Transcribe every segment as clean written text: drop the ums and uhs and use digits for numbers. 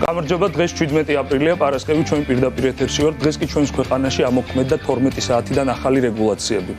გამარჯობა, დღეს 17 აპრილია, პარასკევი, ჩვენ პირდაპირ ეთერში ვართ. დღეს კი ჩვენს ქვეყანაში ამოქმედა 12 საათიდან ახალი რეგულაციები.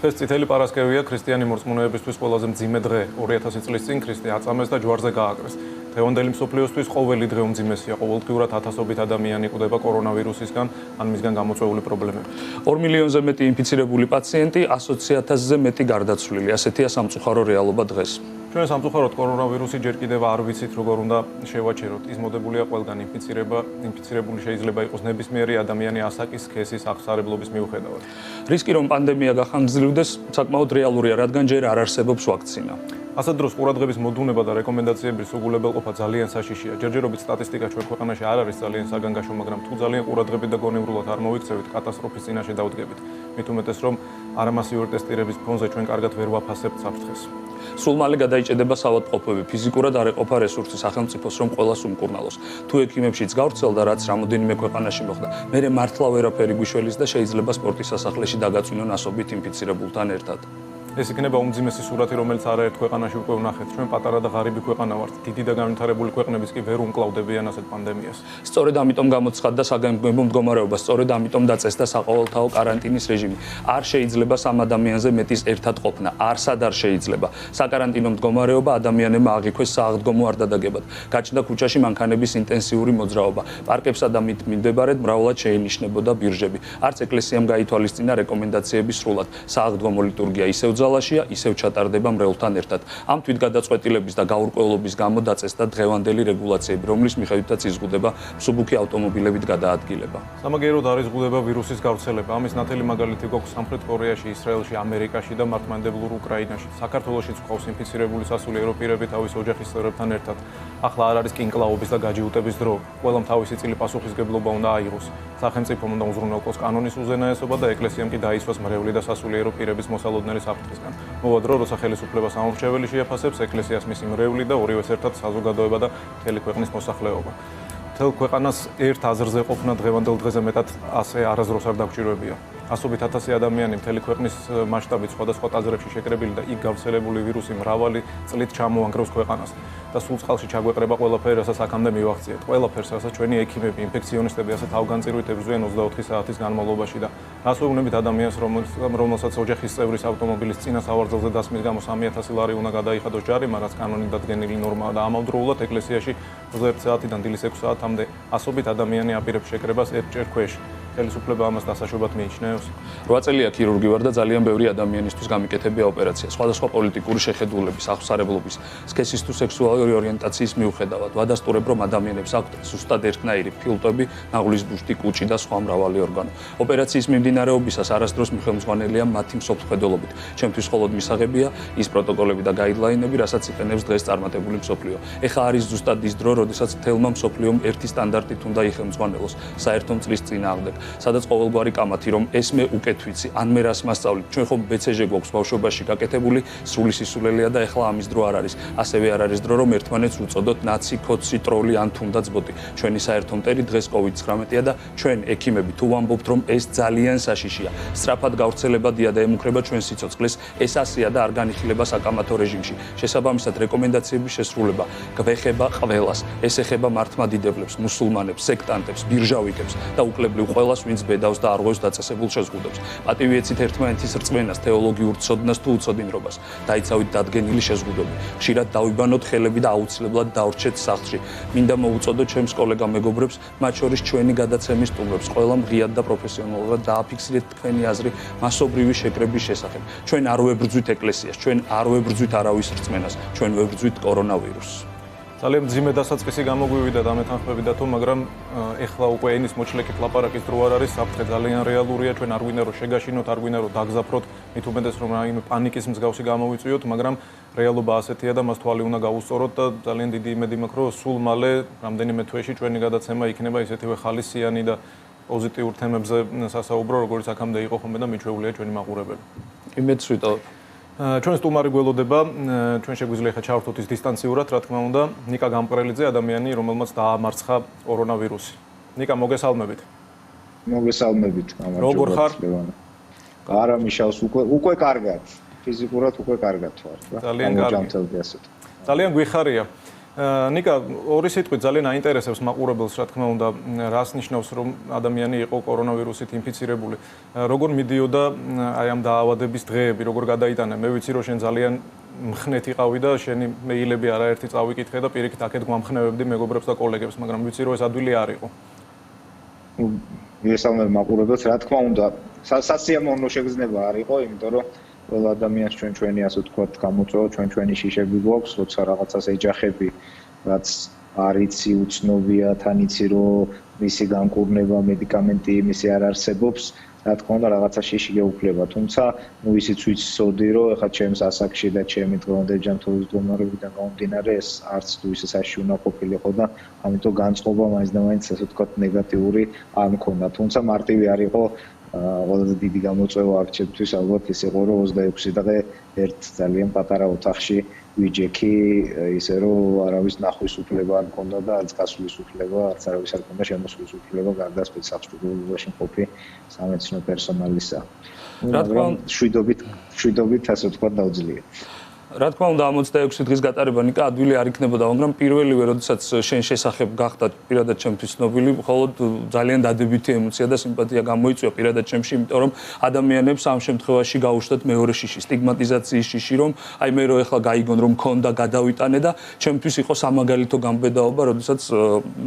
დღეს წითელი პარასკევია, ქრისტიანი მორწმუნეებისთვის ყველაზე მძიმე დღე. 2000 წლის წინ ქრისტე აწამეს და ჯვარზე გააკრეს. დღევანდელი მსოფლიოსთვის ყოველი დღე უმძიმესია. ყოველდღიურად ათასობით ადამიანი კვდება კორონავირუსისგან, ან მისგან გამოწვეული პრობლემები. 2 მილიონზე მეტი ინფიცირებული პაციენტი, 120.000-ზე მეტი გარდაცვლილი. ასეთია სამწუხარო რეალობა დღეს. ჩვენ სამწუხაროდ კორონავირუსი ჯერ კიდევ არ ვიცით როგორ უნდა შევაჩეროთ. ის მოდებულია ყველგან ინფიცირებული შეიძლება იყოს ნებისმიერი ადამიანი ასაკის, სქესის, აღსარებლობის მიუხედავად. რისკი რომ პანდემია გახანგრძლივდეს, საკმაოდ რეალურია, რადგან ჯერ არ არსებობს ვაქცინა. ასეთ დროს ყურადღების მოდუნება და რეკომენდაციების უგულებელყოფა ძალიან საშიშია. ჯერჯერობით სტატისტიკა ჩვენ ქვეყანაში არ არის ძალიან საგანგაშო, მაგრამ თუ ძალიან ყურადღებით და გონივრულად არ მოვიქცევით, კატასტროფის წინაშე დავდგებით. მით უმეტეს რომ არამასიური ტესტირების ფონზე ჩვენ კარგად ვერ ვაფასებთ საფრთხეს. სულ მალე გადაიჭედება საავადმყოფოები, ფიზიკურად არ ეყოფა რესურსი სახელმწიფოს, რომ ყველას უმკურნალოს. თუ ექიმებშიც გავრცელდა, რაც რამოდენიმე ქვეყანაში მოხდა, მერე მართლა ვერაფერი გვიშველის და შეიძლება სპორტის სასახლეში დაგაწვინონ ასობით ინფიცირებულთან ერთად. ეს იქნება უმძიმესი სურათი, რომელიც არაერთ ქვეყანაში უკვე ვნახეთ. ჩვენ პატარა და ღარიბი ქვეყანა ვართ. დიდი და განვითარებული ქვეყნებიც კი ვერ უმკლავდებიან ასეთ პანდემიას. სწორედ ამიტომ გამოცხადდა საგანგებო მდგომარეობა, სწორედ ამიტომ დაწესდა საყოველთაო კარანტინის რეჟიმი. არ შეიძლება სამ ადამიანზე მეტის ერთად ყოფნა, არსად არ შეიძლება. საკარანტინო მდგომარეობა ადამიანებმა აღიქვეს სააღდგომო არ დადაგებად. გაჩნდა ქუჩაში მანქანების ინტენსიური მოძრაობა. პარკებსა და მიმდებარედ მრავლად შეინიშნებოდა ბირჟები. არც ეკლესიამ გაითვალისწინა რეკომენდაციები სრულად. სააღდგომო ლიტურგია ისევ ისევ ჩატარდება მრევლთან ერთად. ამ თვითგადაწყვეტილების და გაურკვევლობის გამო დაწესდა დღევანდელი რეგულაციები, რომლის მიხედვითაც იზღუდება მსუბუქი ავტომობილებით გადაადგილება. სამაგიეროდ არ იზღუდება ვირუსის გავრცელება. ამის ნათელი მაგალითი გვაქვს სამხრეთ კორეაში, ისრაელში, ამერიკაში და მართლმადიდებლურ უკრაინაში. საქართველოშიც გვყავს ინფიცირებული სასულიერო პირები თავის ოჯახის წევრებთან ერთად. ახლა არ არის კინკლაობის და გაჯიუტების დრო. ყველამ თავისი წილი პასუხისგებლობა უნდა აიღოს. სახელმწიფომ უნდა უზრუნველყოს კანონის უზენაესობა და ეკლესიამ კი დაისვას მრევლი და სასულიერო პირების მოსალოდნელი საფრთხისგან. მოვა დრო, როცა ხელისუფლებას ამორჩეველი შეაფასებს ეკლესიას მისი მრევლი და ორივეს ერთად საზოგადოება და მთელი ქვეყნის მოსახლეობა. მთელ ქვეყანას ერთ აზრზე ყოფნა დღევანდელ დღეზე მეტად ასე არასდროს არ დაგვჭირვებია. ასობით ათასი ადამიანი მთელი ქვეყნის მასშტაბით სხვადასხვა ტაძრებში შეკრებილი და იქ გავრცელებული ვირუსი მრავალი წლით ჩამოანგრევს ქვეყანას და სულ წყალში ჩაგვეყრება ყველაფერი, რასაც აქამდე მივახციეთ. ყველაფერს, რასაც ჩვენი ექიმები, ინფექციონისტები ასე თავგანწირვით ებრძვიან 24 საათის განმავლობაში და რას ვეუბნებით ადამიანს, რომელსაც ოჯახის წევრის ავტომობილის წინა სავარძელზე დასმის გამო 3000 ლარი უნდა გადაიხადოს ჯარიმა, რაც კანონით დადგენილი ნორმაა და ამავდროულად ეკლესიაში 21 საათიდან დილის 6 საათამდე ასობით ადამიანი აპირებს შეკრებას ერთჯერ ქვეშ. ხელისუფლება ამას დასაშობად მიიჩნევს. 8 წელია ქირურგი ვარ და ძალიან ბევრი ადამიანისთვის გამიკეთებია ოპერაცია. სხვადასხვა პოლიტიკური შეხედულების, აღსარებლობის, სქესის თუ სექსუალური ორიენტაციის მიუხედავად, ვადასტურებ, რომ ადამიანებს აქვთ ზუსტად ერთნაირი ფილტვები, ნაღლის ბუშტი, კუჭი და სხვა მრავალი ორგანო. ოპერაციის მიმდინარეობისას არასდროს მიხელმძღვანელია მათი მსოფლმხედველობით. ჩემთვის მხოლოდ მისაღებია ის პროტოკოლები და გაიდლაინები, რასაც იყენებს დღეს წარმატებული მსოფლიო. ეხლა არის ზუსტად ის დრო, როდესაც მთელმა მსოფლიომ ერთი სტანდარტით უნდა იხელმძღვანელოს საერთო წლის წინააღმდეგ. სადაც ყოველგვარი კამათი რომ ეს მე უკეთ ვიცი, ან მე რას მასწავლით. ჩვენ ხომ ბეცეჟე გვაქვს ბავშვობაში გაკეთებული, სრული სისულელია და ეხლა ამის დრო არ არის. ასევე არ არის დრო რომ ერთმანეთს უწოდოთ ნაცი, კოცი, ტროლი ან თუნდაც ბოტი. ჩვენი საერთო მტერი დღეს COVID-19-ია და ჩვენ ექიმები თუ ვამბობთ რომ ეს ძალიან საშიშია. სწრაფად გავრცელებადია და ემუქრება ჩვენ სიცოცხლეს, ეს ასია და არ განიხილება საკამათო რეჟიმში. შესაბამისად რეკომენდაციების შესრულება გვეხება ყველას. ეს ეხება მართლმადიდებლებს, მუსულმანებს, სექტანტებს, ბირჟავიკებს და უკლებრივ ყველას, ვინც ბედავს და არღვევს დაწესებულ შეზღუდვებს. პატივი ეცით ერთმანეთის რწმენას, თეოლოგიურ ცოდნას თუ უცოდინრობას. დაიცავით დადგენილი შეზღუდვები. ხშირად დავიბანოთ ხელები და აუცილებლად დავრჩეთ სახლში. მინდა მოუწოდოთ ჩემს კოლეგა მეგობრებს, მათ შორის ჩვენი გადაცემის სტუმრებს, ყველამ ღიად და პროფესიონალურად დააფიქსირეთ თქვენი აზრი მასობრივი შეკრების შესახებ. ჩვენ არ ვებრძვით ეკლესიას, ჩვენ არ ვებრძვით არავის რწმენას, ჩვენ ვებრძვით კორონავირუსს. ძალიან მძიმე დასაწყისი გამოგვივიდა და მეთანხმები და თუ, მაგრამ ეხლა უკვე ენის მოჩლეკით ლაპარაკის დრო არ არის, საფრთხე ძალიან რეალურია, ჩვენ არ გვინდა რომ შეგაშინოთ, არ გვინდა რომ დაგზაფროთ, მით უმეტეს რომ რაიმე პანიკის მსგავსი გამოვიწვიოთ, მაგრამ რეალობა ასეთია და მას თვალი უნდა გავუსწოროთ და ძალიან დიდი იმედი მაქვს, რომ სულ მალე რამდენიმე თვეში ჩვენი გადაცემა იქნება ისეთივე ხალისიანი და პოზიტიურ თემებზე სასაუბრო, როგორც აქამდე იყო ხოლმე და მიჩვეულია ჩვენი მაყურებელი. იმედს ვიტოვებ. ჩვენ სტუმარი გველოდება, ჩვენ შეგვიძლია ხა ჩავერთოთ ის დისტანციურად, რა თქმა უნდა, ნიკა გამყრელიძე, ადამიანი, რომელმაც დაამარცხა კორონავირუსი. ნიკა, მოგესალმებით. მოგესალმებით, გამარჯობა. როგორ ხარ? არა, მიშავს უკვე კარგად. ფიზიკურად უკვე კარგად ვარ. ძალიან კარგი. ძალიან გვიხარია. ნიკა, ორი სიტყვით ძალიან აინტერესებს მაყურებელს, რა თქმა უნდა, რას ნიშნავს, რომ ადამიანი იყო კორონავირუსით ინფიცირებული. როგორ მიდიოდა აი ამ დაავადების დღეები, როგორ გადაიტანა? მე ვიცი, რომ შენ ძალიან მხნეთ იყავი და შენი მეილები არაერთი წავიკითხე და პირიქით აქეთ გვამხნევებდი მეგობრებს და კოლეგებს, მაგრამ ვიცი, რომ ეს ადვილი არ იყო. მისალმე მაყურებელს, რა თქმა უნდა, სასიამოვნო შეგრძნება არ იყო, იმიტომ რომ ყველა ადამიანს ჩვენი ასე ვთქვათ, გამოწვევა, ჩვენი შიშები გვაქვს, როცა რაღაცას ეჯახები, რაც არ იცი, უცნობია, თან იცი, რომ მისი განკურნება, მედიკამენტი იმისი არ არსებობს, რა თქმა უნდა, რაღაცა შიში გეუფლება, თუმცა, ისიც ვიცოდი, რომ ეხლა ჩემს ასაკში და ჩემი დღევანდელი ჯანმრთელობის მდგომარეობიდან გამომდინარე, ეს არც თუ ისე საშიში უნდა ყოფილიყო და ამიტომ განწყობა მაინც და მაინც ასე ვთქვათ, ნეგატიური არ მქონდა, თუმცა მარტივი არ იყო ყველაზე დიდი გამოწვევა აქ ჩემთვის ალბათ ის იყო რომ 26 დღე ერთ ძალიან პატარა ოთახში ვიჯექი ისე რომ არავის ნახვის უფლება არ მქონდა და არც გასვლის უფლება არც არავის არ მქონდა შემოსვლის უფლება გარდა სპეციალურ მყოფი სამედიცინო პერსონალისა. მაგრამ შვიდობით ასე ვთქვათ დაუძლია. რა თქმა უნდა 26 დღის გატარება ნიკა ადვილი არ იქნებოდა, მაგრამ პირველივე როდესაც შენ შესახებ გახდა პირადად ჩემთვის ცნობილი, მხოლოდ ძალიან დადებითი ემოცია და სიმპათია გამოიწვია პირადად ჩემში, იმიტომ რომ ადამიანებს ამ შემთხვევაში გაუშვათ მეორე შიში, სტიგმატიზაციის შიში, რომ აი მე რო ეხლა გაიგონ რომ მქონდა გადავიტანე და ჩემთვის იყო სამაგალითო გამბედაობა, როდესაც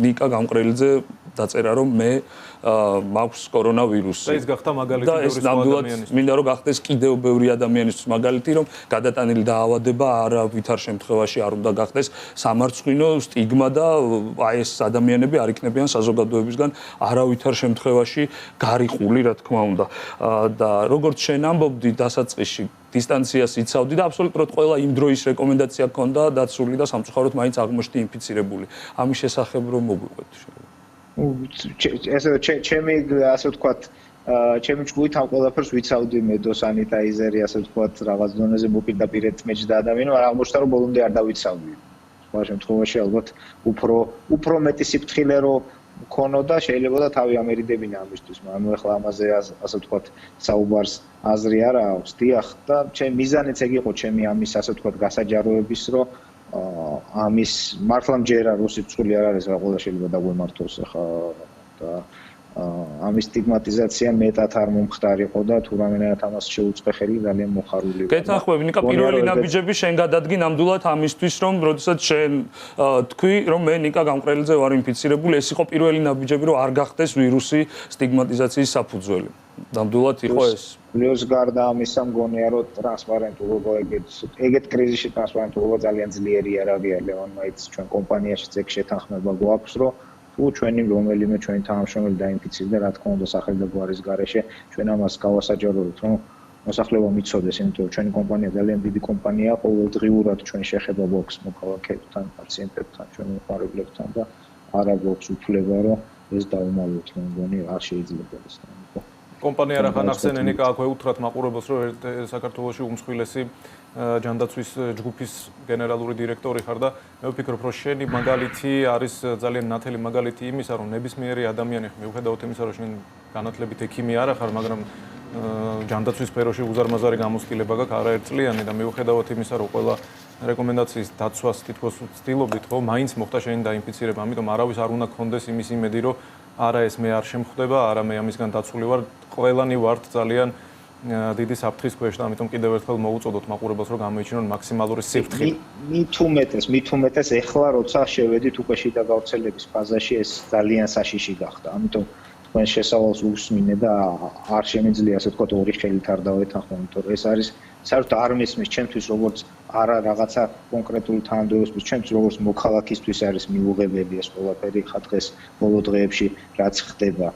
ნიკა გამყრელიძე დაწერა რომ მე მაქვს კორონავირუსი. და ის გახდა მაგალითი ბევრი სხვა ადამიანისთვის. მინდა რომ გახდეს კიდევ ბევრი ადამიანისთვის მაგალითი, რომ გადატანილი დაავადება არავითარ შემთხვევაში არ უნდა გახდეს სამარცხვინო სტიგმა და აი ეს ადამიანები არ იქნებიან საზოგადოებისგან არავითარ შემთხვევაში გარიყული, რა თქმა უნდა. და როგორც შენ ამბობდი დასაწყისში დისტანციას იცავდი და აბსოლუტურად ყველა იმ დროის რეკომენდაცია ჰქონდა დაცული და სამწუხაროდ მაინც აღმოჩნდი ინფიცირებული. ამის შესახებ რომ მოგვიყვეთ შეიძლება. ჩემი ასე ვთქვათ, ჩემი ჯგუფით ამ ყველაფერს ვიცავდი მე დო სანიტაიზერი ასე ვთქვათ, რაღაც დონეზე მოპირდაპირ ეთმეჯდა ადამიანი, მაგრამ აღმოჩნდა რომ ბოლომდე არ დავიცავდი. სხვა შემთხვევაში ალბათ უფრო მეტი სიფრთხილე რომ მქონოდა, შეიძლება და თავი ამერიდებინა ამისთვის, მაგრამ ახლა ამაზე ასე ვთქვათ, საუბარს აზრი არ აქვს. დიახ, და ჩემი მიზანიც ეგ იყო ჩემი ამის ასე ვთქვათ გასაჯაროების, რომ ამის მართლა მჯერა რუსი წული არ არის, რა ყველა შეიძლება დაგვემართოს ახლა და ამის სტიგმატიზაცია მეტად არ მომხდარიყო და თუ რამენად ამას შეუწყე ხელი ძალიან მოხარული ვიყო. გეთანხმები, ნიკა პირველი ნაბიჯები შენ გადადგი ნამდვილად ამისთვის, რომ როდესაც შენ თქვი, რომ მე ნიკა გამყრელიძე ვარ ინფიცირებული, ეს იყო პირველი ნაბიჯები, რომ არ გახდეს ვირუსი სტიგმატიზაციის საფუძველი. ნამდვილად იყო ეს. პლუს გარდა ამისა მგონია რომ ტრანსპარენტულობა ეგეთ კრიზისში ტრანსპარენტულობა ძალიან ძლიერი არ არის ლევან მაიც ჩვენ კომპანიაშიც ეგ შეთანხმება გვაქვს რომ თუ ჩვენი რომელიმე ჩვენი თანამშრომელი დაინფიცირდა რა თქმა უნდა სახელი და გვარის გარეშე ჩვენ ამას გავასაჯაროებთ რომ მოსახლეობა მიცოდეს იმიტომ რომ ჩვენი კომპანია ძალიან დიდი კომპანიაა ყოველდღიურად ჩვენ შეხება გვაქვს მოქალაქეებთან პაციენტებთან ჩვენი მოხარებლებთან და არა გვაქვს უფლება რომ ეს დავუმალოთ მე მგონი არ შეიძლება ეს კომპანია რა ხანახსენე ნიკა აქვე უთხრათ მაყურებელს რომ საქართველოში უმსხვილესი ჯანდაცვის ჯგუფის გენერალური დირექტორი ხარ და მე ვფიქრობ რომ შენი მაგალითი არის ძალიან ნათელი მაგალითი იმისა რომ ნებისმიერი ადამიანი მიუხედავად იმისა რომ შენ განათლებით ექიმი არა ხარ მაგრამ ჯანდაცვის სფეროში უზარმაზარი გამოცდილება გაქვს არაერთწლიანი და მიუხედავად იმისა რომ ყველა რეკომენდაციის დაცვას თითქოს ვცდილობთ ხო მაინც მოხდა შენი დაინფიცირება ამიტომ არავის არ უნდა გქონდეს იმის იმედი რომ არა ეს მე არ შემხვდება არა მე ამისგან დაცული ვარ ყველანი ვართ ძალიან დიდი საფრთხის ქვეშ და ამიტომ კიდევ ერთხელ მოუწოდოთ მაყურებელს რომ გამოიჩინონ მაქსიმალური სიფრთხილე. მით უმეტეს ეხლა როცა შევედით უკვე შიდა გავრცელების ფაზაში ეს ძალიან საშიში გახდა. ამიტომ თქვენ შესავალს უსმინე და არ შემიძლია ასე ვთქვათ ორი ხელით არ დავეთანხმო, იმიტომ რომ ეს არის საერთოდ არ მისმის ჩემთვის როგორც არა რაღაცა კონკრეტული თანამდებობის ჩემთვის როგორც მოქალაქისთვის არის მიუღებელი ეს ყველაფერი ხა დღეს ბოლო დღეებში რაც ხდება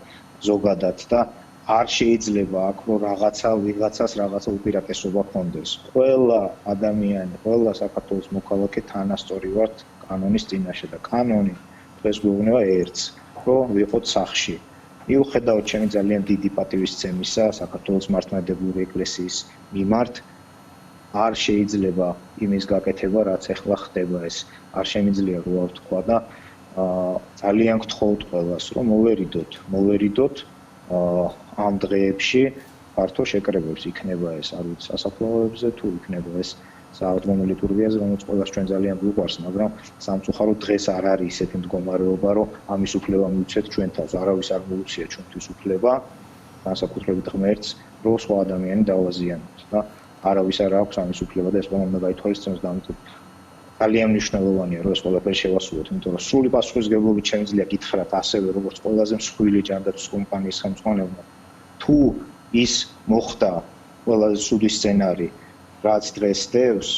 ზოგადად და არ შეიძლება აქ რომ ვიღაცას რაღაცა უპირატესობა ჰქონდეს. ყველა ადამიანი, ყველა საქართველოს მოქალაქე თანასწორი ვართ კანონის წინაშე და კანონი დღეს გვეუბნება ერთს, რომ ვიყოთ სახლში. მიუხედავად ჩემი ძალიან დიდი პატივისცემისა საქართველოს მართლმადიდებლური ეკლესიის მიმართ არ შეიძლება იმის გაკეთება, რაც ახლა ხდება ეს. არ შემიძლია რო ვთქვა და ძალიან გთხოვთ ყველას, რომ მოვერიდოთ ამ დღეებში ფართო შეკრებებს იქნება ეს, არ ვიცი, სასაფლაოებზე თუ იქნება ეს საავტომობილო ლიტურგიაზე, რომელიც ყველას ჩვენ ძალიან გვიყვარს, მაგრამ სამწუხაროდ დღეს არ არის ისეთი მდგომარეობა, რომ ამის უფლება მივცეთ ჩვენ თავს, არავის არ მოუწია ჩვენთვის უფლება, განსაკუთრებით ღმერთს, რომ სხვა ადამიანი დავაზიანოთ და არავის არ აქვს ამის უფლება და ეს ყველა უნდა გაითვალისწინოს და ამიტომ ძალიან მნიშვნელოვანია რომ ეს ყველაფერი შევასრულოთ, იმიტომ რომ სრული პასუხისმგებლობით შემიძლია გითხრათ ასევე როგორც ყველაზე მსხვილი ჯანდაცვის კომპანიის ხელმძღვანელმა, თუ ის მოხდა ყველაზე ცუდი სცენარი, რაც დღეს დევს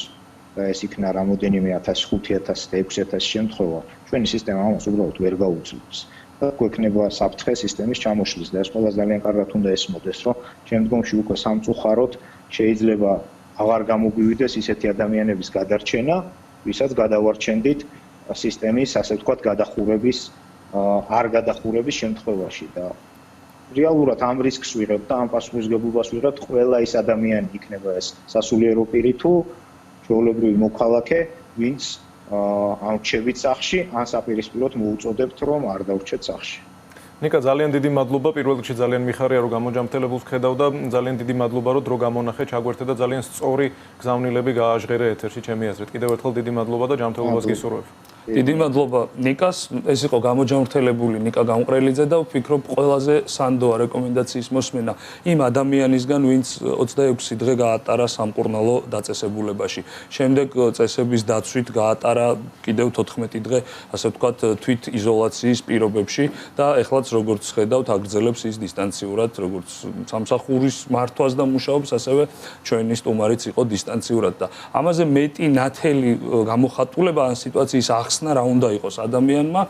და ეს იქნა რამოდენიმე 1000, 5000 და 6000 შემთხვევა, ჩვენი სისტემა ამას უბრალოდ ვერ გაუძლებს. და გვექნება საფრთხე სისტემის ჩამოშლის და ეს ყველა ძალიან კარგად უნდა ესმოდეს, რომ შემდგომში უკვე სამწუხაროდ შეიძლება აღარ გამოგვივიდეს ისეთი ადამიანების გადარჩენა, ვისაც გადავარჩენდით სისტემის, ასე ვთქვათ, გადახურების, არ გადახურების შემთხვევაში და რეალურად ამ რისკს ვიღებთ და ამ პასუხისმგებლობას ვიღებთ ყველა ის ადამიანი იქნება ეს სასულიერო პირი თუ ჩვეულებრივი მოქალაქე, ვინც ამრჩევით სახლში, ან საპირისპიროდ მოუწოდებთ, რომ არ დავრჩეთ სახლში. ნიკა, ძალიან დიდი მადლობა. პირველ რიგში ძალიან მიხარია, რომ გამოჯამრთელებულს ხედავ და ძალიან დიდი მადლობა, რომ დრო გამონახე, ჩაგვერთე და ძალიან სწორი გზავნილები გააჟღერე ეთერში ჩემი აზრით. კიდევ ერთხელ დიდი მადლობა და ჯანმრთელობას გისურვებ. დიდი მადლობა ნიკას, ეს იყო გამოჯამრთელებული ნიკა გამყრელიძე და ვფიქრობ ყველაზე სანდოა რეკომენდაციის მოსმენა იმ ადამიანისგან, ვინც 26 დღე გაატარა სამკურნალო დაწესებულებაში. შემდეგ წესების დაცვით გაატარა კიდევ 14 დღე, ასე ვთქვათ, თვით იზოლაციის პირობებში და ეხლაც როგორც ხედავთ, აგრძელებს ის დისტანციურად, როგორც სამსახურის მართვას და მუშაობს, ასევე ჩვენი სტუმარიც იყო დისტანციურად და ამაზე მეტი ნათელი გამოხატულება ან სიტუაციის ახსნა რა უნდა იყოს ადამიანმა,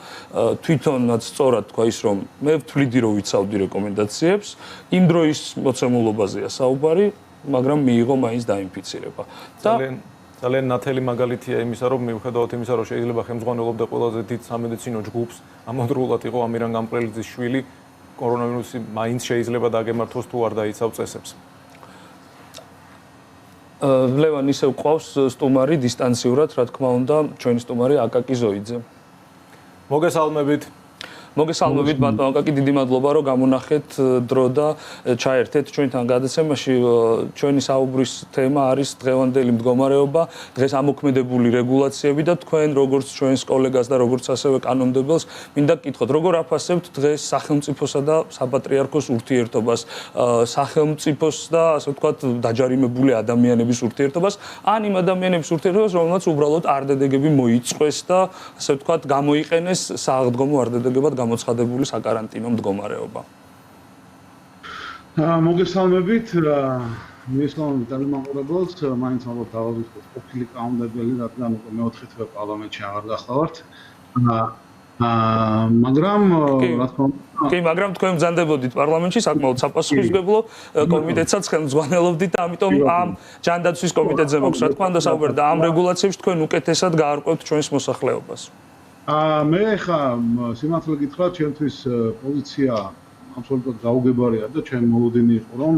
თვითონაც სწორად თქვა ის, რომ მე ვთვლიდი, რომ ვიცავდი რეკომენდაციებს, იმ დროის მოცემულობაზეა საუბარი, მაგრამ მიიღო მაინც დაინფიცირება. და ძალიან ნათელი მაგალითია იმისა, რომ მიუხედავად იმისა, რომ შეიძლება ხელმძღვანელობდა ყველაზე დიდ სამედიცინო ჯგუფს, ამავდროულად იყო ამირან გამყრელიძის შვილი, კორონავირუსი მაინც შეიძლება დაგემართოს თუ არ დაიცავ წესებს. ლევან ისევ ყავს სტუმარი დისტანციურად, რა თქმა უნდა, ჩვენი სტუმარი აკაკი ზოიძე. მოგესალმებით. მოგესალმებით ბატონო აკაკი, დიდი მადლობა, რომ გამონახეთ დრო და ჩაერთეთ ჩვენთან გადაცემაში. ჩვენი საუბრის თემა არის დღევანდელი მდგომარეობა, დღეს ამოქმედებული რეგულაციები და თქვენ როგორც ჩვენს კოლეგას და როგორც ასევე კანონმდებელს მინდა გკითხოთ, როგორ აფასებთ დღეს სახელმწიფოსა და საპატრიარქოს ურთიერთობას, სახელმწიფოს და ასე ვთქვათ დაჯარიმებული ადამიანების ურთიერთობას, ან იმ ადამიანების ურთიერთობას, რომელსაც უბრალოდ არდედეგები მოიწყვეს და ასე ვთქვათ გამოიყენეს სააღდგომო არდედეგებად გამოცხადებული საკარანტინო მდგომარეობა. მოგესალმებით, მისმენთ დამაყურებელს, მაინც ალბათ დავაგვიწყოთ ყოფილი კანონმდებელი, რადგან უკვე მეოთხე თვე პარლამენტში აღარ გახლავართ. მაგრამ რა თქმა უნდა, კი, მაგრამ თქვენ მზადდებოდით პარლამენტში საკმაოდ საპასუხისმგებლო კომიტეტსაც ხელმძღვანელობდით და ამიტომ ამ ჯანდაცვის კომიტეტზე მოხს რა თქმა უნდა საუბარი და ამ რეგულაციებში თქვენ უკეთესად გაარკვევთ ჩვენს მოსახლეობას. მე ხა სიმართლე გითხრათ, ჩემთვის პოზიცია აბსოლუტურად გაუგებარია და ჩემი მოლოდინი იყო, რომ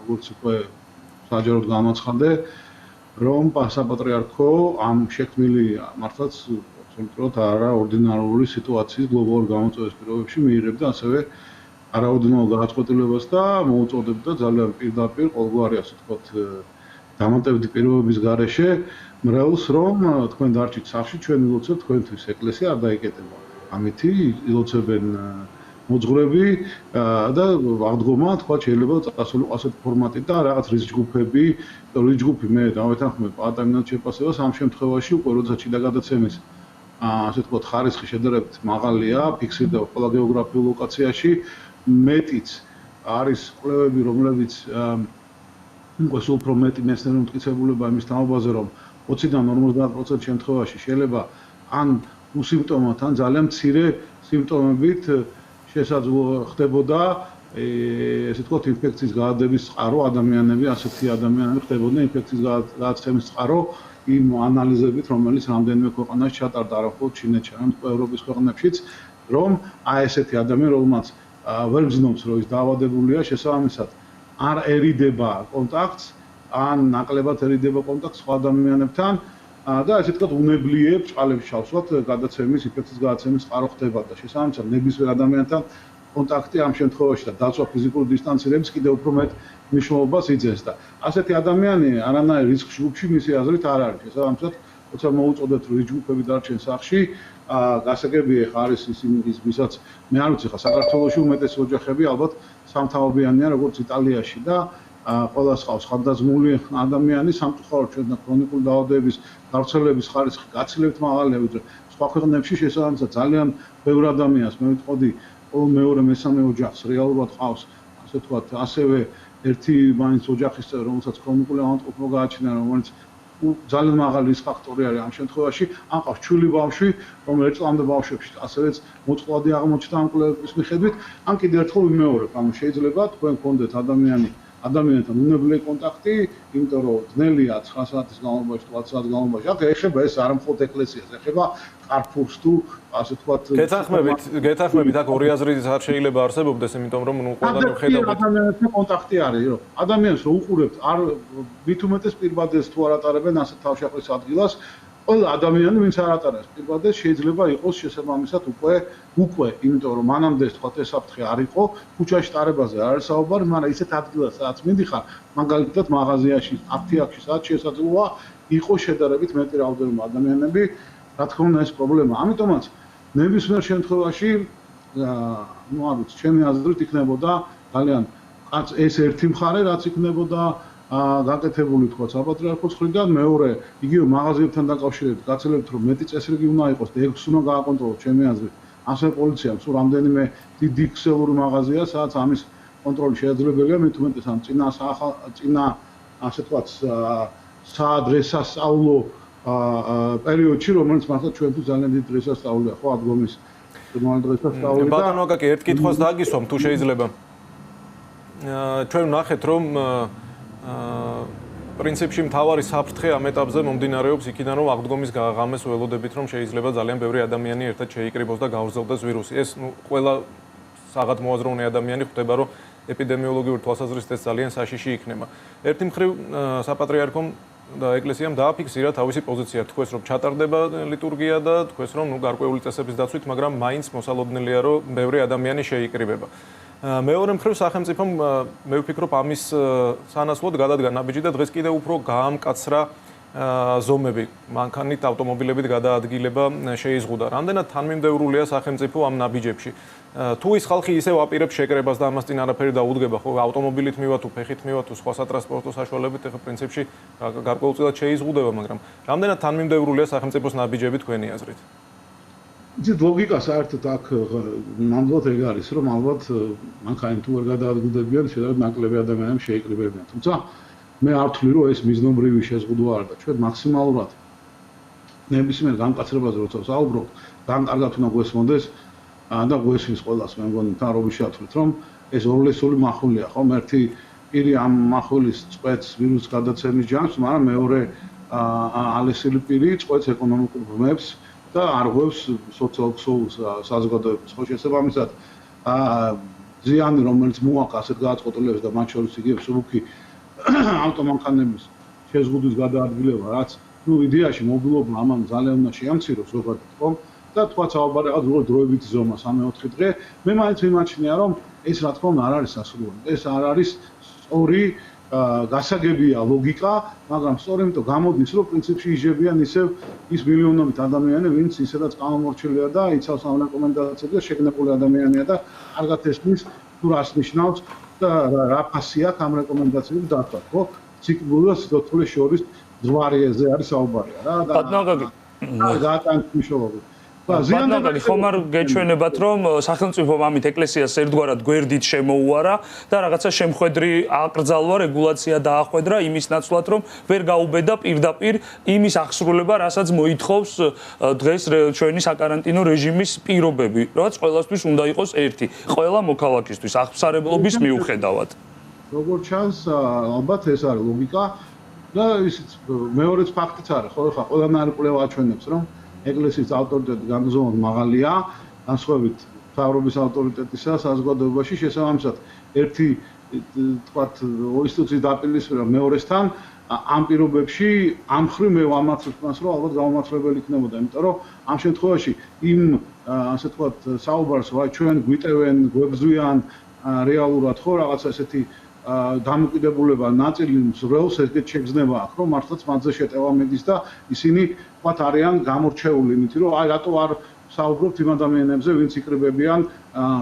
როგორც უკვე საჯაროდ გამოცხადე, რომ საპატრიარქო ამ შექმნილი მართლაც აბსოლუტურად არაორდინარული სიტუაციის გლობალურ გამოწვევის პირობებში მიიღებდა ასევე არაორდინარულ გადაწყვეტილებას და მოუწოდებდა ძალიან პირდაპირ ყოველგვარი, ასე ვთქვათ, დამატებითი პირობების გარეშე მრევლს, რომ თქვენ დარჩით სახლში, ჩვენ ილოცებთ თქვენთვის ეკლესია არ დაიკეტება. ამითი ილოცებენ მოძღვრები და აღდგომა, თქვა შეიძლება წასულიყო ასეთ ფორმატით და რაღაც რის ჯგუფები, რის ჯგუფი მე დავეთანხმებ პატარნად შეფასებას ამ შემთხვევაში უკვე როცა ჩიდა გადაცემის ასე ვთქვათ ხარისხი შედარებით მაღალია, ფიქსირდება ყველა გეოგრაფიულ ლოკაციაში, მეტიც არის კვლევები, რომლებიც უკვე სულ უფრო მეტი მეცნიერული მტკიცებულება იმის თამობაზე, რომ 20-დან 50% შემთხვევაში შეიძლება ან უსიმპტომოთ, ან ძალიან მცირე სიმპტომებით შესაძლო ხდებოდა ესე ვთქვათ ინფექციის გაადების წყარო ადამიანები, ასეთი ადამიანები ხდებოდნენ ინფექციის გადაცემის წყარო იმ ანალიზებით, რომელიც რამდენიმე ქვეყანაში ჩატარდა, არა მხოლოდ ჩინეთში, არამედ ევროპის ქვეყნებშიც, რომ აი ესეთი ადამიანი, რომელმაც ვერ გზნობს, რომ ის დაავადებულია, შესაბამისად არ ერიდება კონტაქტს, ან ნაკლებად ერიდება კონტაქტს სხვა ადამიანებთან და ასე ვთქვათ უნებლიებს წყალებში ჩავსვათ გადაცემის, ინფექციის გადაცემის წყარო ხდება და შესაბამისად ნებისმიერ ადამიანთან კონტაქტი ამ შემთხვევაში და დაცვა ფიზიკური დისტანცირების კიდევ უფრო მეტ მნიშვნელობას იძენს და ასეთი ადამიანი არანაირ რისკ ჯგუფში მისი აზრით არ არის. შესაბამისად, როცა მოუწოდეთ რომ ჯგუფები დარჩენ სახლში, გასაგები არის ის ვისაც მე არ ვიცი ხა საქართველოში უმეტესი ოჯახები ალბათ სამთავრობიანია როგორც იტალიაში და ყველა სხვადასხვა ადამიანი სამწუხაროდ ჩვენ ქრონიკული დაავადებების გავრცელების ხარისხი გაცილებთ მაღალია ვიდრე სხვა ქვეყნებში შესაბამისად ძალიან ბევრ ადამიანს მე ვიტყოდი მეორე მესამე ოჯახს რეალურად ყავს ასე ვთქვათ ასევე ერთი მაინც ოჯახის წევრი რომელსაც ქრონიკული ავადმყოფობა გააჩნია რომელიც ძალიან მაღალი რისკ ფაქტორი არის ამ შემთხვევაში ან ყავს ჩვილი ბავშვი რომელიც წლამდე ბავშვებში ასევეც მოწყვლადი აღმოჩნდა ამ კვლევების მიხედვით ან კიდევ ერთხელ ვიმეორებ ანუ შეიძლება თქვენ გქონდეთ ადამიანთან უნებლე კონტაქტი, იმიტომ რომ ძნელია 9 საათის განმავლობაში, 8 საათის განმავლობაში. აქ ეხება ეს არ მხოლოდ ეკლესიას, ეხება კარფურს თუ ასე ვთქვათ. გეთანხმებით, აქ ორი აზრით არ შეიძლება არსებობდეს, იმიტომ რომ ყველანი ხედავთ ადამიანთან კონტაქტი არის, რომ ადამიანს რო უყურებთ, არ მით უმეტეს პირბადეს თუ არ ატარებენ ასეთ თავშეყრის ადგილას, ყველა ადამიანი ვინც არ ატარებს პირბადეს შეიძლება იყოს შესაბამისად უკვე, იმიტომ რომ მანამდე თქვა ეს საფრთხე არ იყო, ქუჩაში ტარებაზე არ არის საუბარი, მაგრამ ისეთ ადგილას სადაც მიდიხარ, მაგალითად მაღაზიაში, აფთიაქში, სადაც შესაძლოა იყოს შედარებით მეტი რაოდენობა ადამიანები, რა თქმა უნდა ეს პრობლემა. ამიტომაც ნებისმიერ შემთხვევაში, არ ვიცი, ჩემი აზრით იქნებოდა ძალიან ეს ერთი მხარე, რაც იქნებოდა გაკეთებული თქვა საპატრიარქოს მხრიდან, მეორე იგივე მაღაზიებთან დაკავშირებით გაცელებთ რომ მეტი წესრიგი უნდა იყოს და ეს უნდა გააკონტროლოს ჩემი აზრით. ასევე პოლიციამ სულ რამდენიმე დიდი ქსელური მაღაზია, სადაც ამის კონტროლი შესაძლებელია, მით უმეტეს ამ წინა ასე ვთქვათ საადრესასწავლო პერიოდში, რომელიც მართლა ჩვენთვის ძალიან დიდი დღესასწაულია, ხო, ადგომის დღესასწაული და ბატონო აკაკი ერთ კითხვას დაგისვამ თუ შეიძლება. ჩვენ ვნახეთ რომ პრინციპში მთავარი საფრთხე ამ ეტაპზე მომდინარეობს იქიდან რომ აღდგომის ღამეს ველოდებით რომ შეიძლება ძალიან ბევრი ადამიანი ერთად შეიკრიბოს და გავრცელდეს ვირუსი. ეს ყველა საღადმოაზროვნე ადამიანი ხვდება რომ ეპიდემიოლოგიური თვალსაზრისით ეს ძალიან საშიში იქნება. ერთი მხრივ საპატრიარქომ და ეკლესიამ დააფიქსირა თავისი პოზიცია, თქვეს რომ ჩატარდება ლიტურგია და თქვეს რომ გარკვეული წესების დაცვით, მაგრამ მაინც მოსალოდნელია რომ ბევრი ადამიანი შეიკრიბება. მეორე მხრივ სახელმწიფომ მე ვფიქრობ ამის სანაცვლოდ გადადგა ნაბიჯი და დღეს კიდევ უფრო გაამკაცრა ზომები, მანქანით ავტომობილებით გადაადგილება შეიზღუდა. რამდენად თანმიმდევრულია სახელმწიფო ამ ნაბიჯებში? თუ ის ხალხი ისევ აპირებს შეკრებას და ამას წინ არაფერი დაუდგება, ხო, ავტომობილით მივა თუ ფეხით მივა თუ სხვა სატრანსპორტო საშუალებით, ეხლა პრინციპში გარკვეულწილად შეიზღუდება, მაგრამ რამდენად თანმიმდევრულია სახელმწიფოს ნაბიჯები თქვენი აზრით? იცით ლოგიკა საერთოდ აქ ნამდვილად ეგ არის, რომ ალბათ მანქანით თუ ვერ გადაადგილდებიან, შეიძლება ნაკლები ადამიანები შეიკრიბებიან. თუმცა მე არ ვთვლი, რომ ეს მიზნობრივი შეზღუდვა არ და ჩვენ მაქსიმალურად ნებისმიერ განკაცრებაზე როცა ვსაუბრობ, ძალიან კარგად უნდა გვესმოდეს და გვესმის ყველას, მე მგონი თარობის შეთვლით, რომ ეს ორლესული მახვილია, ხომ? ერთი პირი ამ მახვილის წვეთს ვირუსის გადაცემის ჯამს, მაგრამ მეორე ალესილი პირი წვეთს ეკონომიკურ ბმებს და არღვევს სოციალურ საზოგადოებას. ხო, შესაბამისად, ზიანი, რომელიც მოაქვს ასეთ გადაწყვეტილებებს და მათ შორის იგივე მსუბუქი ავტომანქანების შეზღუდვის გადაადგილება, რაც იდეაში მობილობა ამან ძალიან უნდა შეამციროს, ზოგადად, ხო? და თქვა საუბარი რაღაც დროებითი ზომა 3-4 დღე. მე მაინც მიმაჩნია, რომ ეს რა თქმა უნდა არ არის სასურველი. ეს არ არის სწორი გასაგებია ლოგიკა, მაგრამ სწორედ იმიტომ გამოდის, რომ პრინციპში ижებიან ისევ ის მილიონობით ადამიანი, ვინც ისედაც გამომორჩილია და იცავს ამ რეკომენდაციებს და შეგნებული ადამიანია და კარგად ესმის თუ რას ნიშნავს და რა ფასი აქვს ამ რეკომენდაციებს დათვა, ხო? ციკლურა სიტყვის შორის ძვარიეზე არის საუბარია რა და გააკეთებს მნიშვნელობით. ბატონო, ხომ არ გეჩვენებათ, რომ სახელმწიფომ ამით ეკლესიას ერთგვარად გვერდით შემოუარა და რაღაცა შემხედრი აკრძალვა, რეგულაცია დაახვედრა იმის ნაცვლად, რომ ვერ გაუბედა პირდაპირ იმის აღსრულება, რასაც მოითხოვს დღეს ჩვენი საკარანტინო რეჟიმის პირობები, რაც ყველასთვის უნდა იყოს ერთი, ყველა მოქალაქისთვის აღსარებლობის მიუხედავად. როგორც ჩანს, ალბათ ეს არის ლოგიკა და ისიც მეორეც ფაქტიც არის, ხო, ხა ყველანაირი კვლევა აჩვენებს, რომ ეკლესიის ავტორიტეტი განზომად მაღალია, განსხვავებით მთავრობის ავტორიტეტისა საზოგადოებაში, შესაბამისად, ერთი თქვათ ინსტიტუციის დაპირისპირება მეორესთან ამ პირობებში ამ ხრივ მე ვამაცებ მას რომ ალბათ გამომართლებელი იქნებოდა, იმიტომ რომ ამ შემთხვევაში იმ ასე თქვათ საუბარს ვაი ჩვენ გვიტევენ, გვებზვიან რეალურად ხო რაღაცა ესეთი დამოკიდებულება ნაწილი მსრველს ეგეთ შეგრძნება აქვს რომ მართლაც მათზე შეტევა მიდის და ისინი თქვათ არიან გამორჩეული იმით რომ აი რატო არ საუბრობთ იმ ადამიანებზე ვინც იკრიბებიან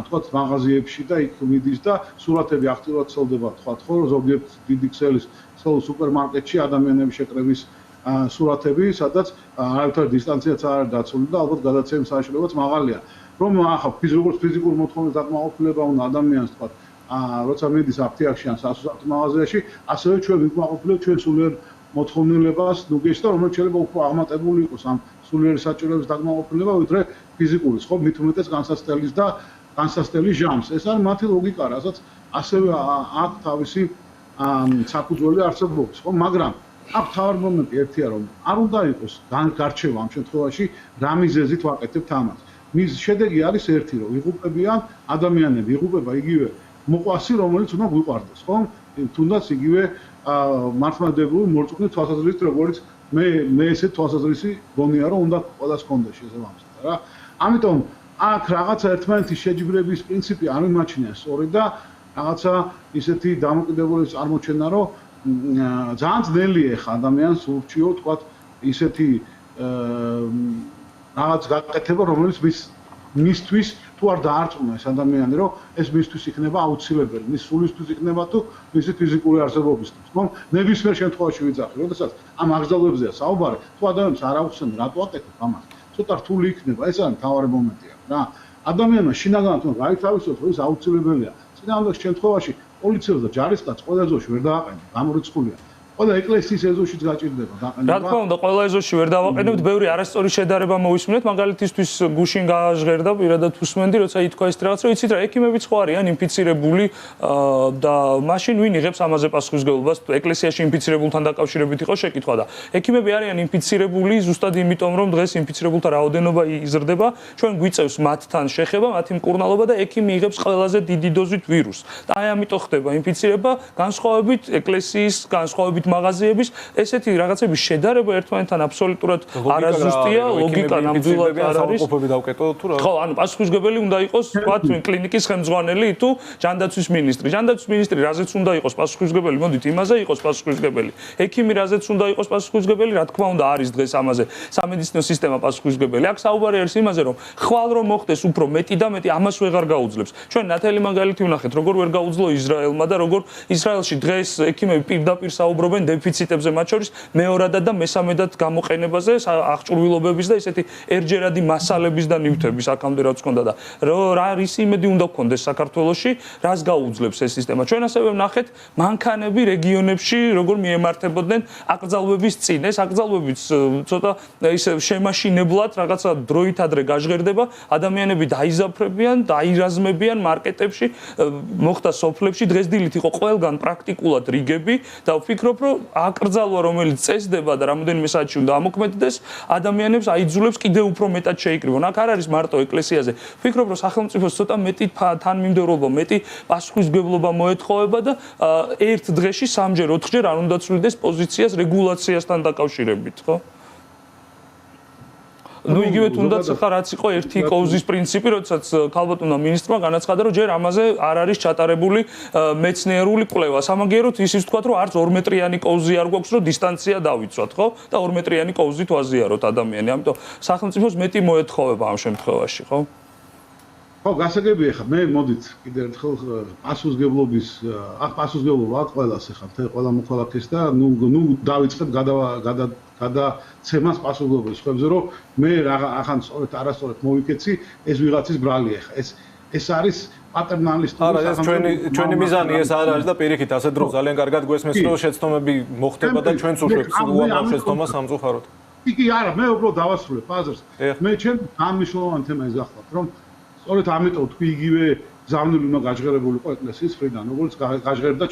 თქვათ მაღაზიებში და იქ მიდის და სურათები აქტიურად ვრცელდება თქვათ ხო ზოგიერთ დიდი ქსელის სუპერმარკეტში ადამიანების შეკრების სურათები სადაც არავითარი დისტანციაც არ არის დაცული და ალბათ გადაცემის საშუალებაც მაღალია რომ ახლა ფიზიკურ მოთხოვნილ დაკმაყოფილება უნდა ადამიანს თქვათ როცა მიდის აფთიაქში ან სასუსტო მაღაზიაში ასევე ჩვენ ვიკმაყოფილებთ ჩვენ სულიერ მოთხოვნილებას ნუგეში და რომელიც შეიძლება უფრო აღმატებული იყოს ამ სულიერი საჭიროების დაკმაყოფილება ვიდრე ფიზიკურის ხო მით უმეტეს განსასწრების და განსასწრების ჟამს ეს არის მათი ლოგიკა რასაც ასევე აქვს თავისი საფუძველი არსებობს ხო მაგრამ აქ თავარ მომენტი ერთია რომ არ უნდა იყოს გარჩევა ამ შემთხვევაში რა მიზეზით ვაკეთებთ ამას მის შედეგი არის ერთი რომ იღუპებიან ადამიანები იღუპება იგივე მოყვასი რომელიც უნდა გვიყვარდეს ხო თუნდაც იგივე მართლმადიდებლური მორწმუნე თვალსაზრისით როგორც მე ესე თვალსაზრისი გონია რომ უნდა ყველას კონდეს შესაბამისად რა ამიტომ აქ რაღაცა ერთმანეთის შეჯიბრების პრინციპი არ მიმაჩნია სწორი და რაღაცა ისეთი დამოკიდებულების წარმოჩენა რომ ძალიან ძნელია ხა ადამიანს ურჩიო თქვათ ისეთი რაღაც გაკეთება რომელიც მისთვის თუ არ დაარწმუნა ეს ადამიანი რომ ეს მისთვის იქნება აუცილებელი მის სულისთვის იქნება თუ მისი ფიზიკური არსებობისთვის ხო ნებისმიერ შემთხვევაში ვიძახი როდესაც ამ აღზრდობებზეა საუბარი თუ ადამიანს არ აუხსენ რატო აკეთებ ამას ცოტა რთული იქნება ეს არის მთავარი მომენტია რა ადამიანმა შინაგანად უნდა გაითავისოს რომ ეს აუცილებელია წინააღმდეგ შემთხვევაში პოლიციელს და ჯარისკაცს ყველა ეზოში ვერ დააყენებთ გამორიცხულია ყველა ეკლესიის ეზოშიც გაჭირდება დაყენება. რა თქმა უნდა, ყველა ეზოში ვერ დავაყენებთ, ბევრი არასწორი შედარება მოვისმინეთ, მაგალითისთვის გუშინ გააჟღერდა პირადად უსმენდი, როცა ითქვა ეს რაღაც, რომ იცით რა, ექიმებიც ხო არიან ინფიცირებული და მაშინ ვინ იღებს ამაზე პასუხისმგებლობას, ეკლესიაში ინფიცირებულთან დაკავშირებით იყო შეკითხვა და ექიმები არიან ინფიცირებული ზუსტად იმიტომ, რომ დღეს ინფიცირებულთა რაოდენობა იზრდება, ჩვენ გვიწევს მათთან შეხება, მათი მკურნალობა და ექიმი იღებს ყველაზე დიდი დოზით ვირუსს. და აი ამიტომ ხდება ინფიცირება, განსხვავებით ეკლესიის, განსხვავებით მაღაზიების ესეთი რაღაცების შედარება ერთმანეთთან აბსოლუტურად არაზუსტია, ლოგიკა ნამდვილად არ არის. ხო, ანუ პასუხისმგებელი უნდა იყოს, ვთქვათ, კლინიკის ხელმძღვანელი თუ ჯანდაცვის მინისტრი. ჯანდაცვის მინისტრი რაზეც უნდა იყოს პასუხისმგებელი, მოდით იმაზე იყოს პასუხისმგებელი. ექიმი რაზეც უნდა იყოს პასუხისმგებელი, რა თქმა უნდა არის დღეს ამაზე სამედიცინო სისტემა პასუხისმგებელი. აქ საუბარი არის იმაზე, რომ ხვალ რომ მოხდეს უფრო მეტი და მეტი ამას ვეღარ გაუძლებს. ჩვენ ნათელი მაგალითი ვნახეთ, როგორ ვერ გაუძლო ისრაელმა და როგორ ისრაელში დღეს ექიმები პირდაპირ საუბრობენ დეფიციტებზე მათ შორის მეორადად და მესამედად გამოყენებაზე აღჭურვილობების და ესეთი ერჯერადი მასალების და ნივთების აქამდე რაც ჰქონდა და რა ისი იმედი უნდა გქონდეს საქართველოში რას გაუძლებს ეს სისტემა ჩვენ ასევე ვნახეთ მანქანები რეგიონებში როგორ მიემართებოდნენ აკრძალვების წინ ეს აკრძალვებიც ცოტა ისე შემაშინებლად რაღაცა დროით ადრე გაჟღერდება ადამიანები დაიზაფრებიან დაირაზმებიან მარკეტებში მოხდა სოფლებში დღესდილით იყო ყველგან პრაქტიკულად რიგები და ვფიქრობ რომ აკრძალვა რომელიც წესდება და რამოდენიმე საათში უნდა ამოქმედდეს ადამიანებს აიძულებს კიდევ უფრო მეტად შეიკრიბონ აქ არ არის მარტო ეკლესიაზე ვფიქრობ რომ სახელმწიფოს ცოტა მეტი თანმიმდევრობა მეტი პასუხისმგებლობა მოეთხოვება და ერთ დღეში სამჯერ ოთხჯერ არ უნდა ცვლიდეს პოზიციას რეგულაციასთან დაკავშირებით ხო ну იგივე თუნდაც ხა რაც იყო ერთი კოუზის პრინციპი, როდესაც ქალბატონმა მინისტრმა განაცხადა, რომ ჯერ ამაზე არ არის ჩატარებული მეცნიერული კვლევა. სამაგიეროდ ისიც თქვა, რომ არც 2 მეტრიანი კოუზი არ გვაქვს, რომ დისტანცია დავიცვათ, ხო? და 2 მეტრიანი კოუზით ვაზიაროთ ადამიანი. ამიტომ სახელმწიფოს მეტი მოეთხოვება ამ შემთხვევაში, ხო? ხო, გასაგებია ხა, მე მოდით კიდევ ერთხელ პასუხისმგებლობის, პასუხისმგებლობა ყველას ხა, ყველა მოქალაქეს და ნუ დავიწყებ გადაცემას პასუხისმგებლობის ხებზე, რომ მე ახან სწორედ არასწორად მოვიქეცი, ეს ვიღაცის ბრალია ხა. ეს არის პატერნალისტური არა, ეს ჩვენი მიზანი ეს არ არის და პირიქით ასე დრო ძალიან კარგად გვესმის, რომ შეცდომები მოხდება და ჩვენც უშვებს უამრავ შეცდომას სამწუხაროდ. კი, არა, მე უბრალოდ დავასრულებ აზრს. მე ჩემ ამ მნიშვნელოვან თემას გახლავთ, რომ სწორედ ამიტომ თქვი იგივე ზამნული უნდა გაჟღერებულიყო ეკლესიის მხრიდან, როგორც გაჟღერდა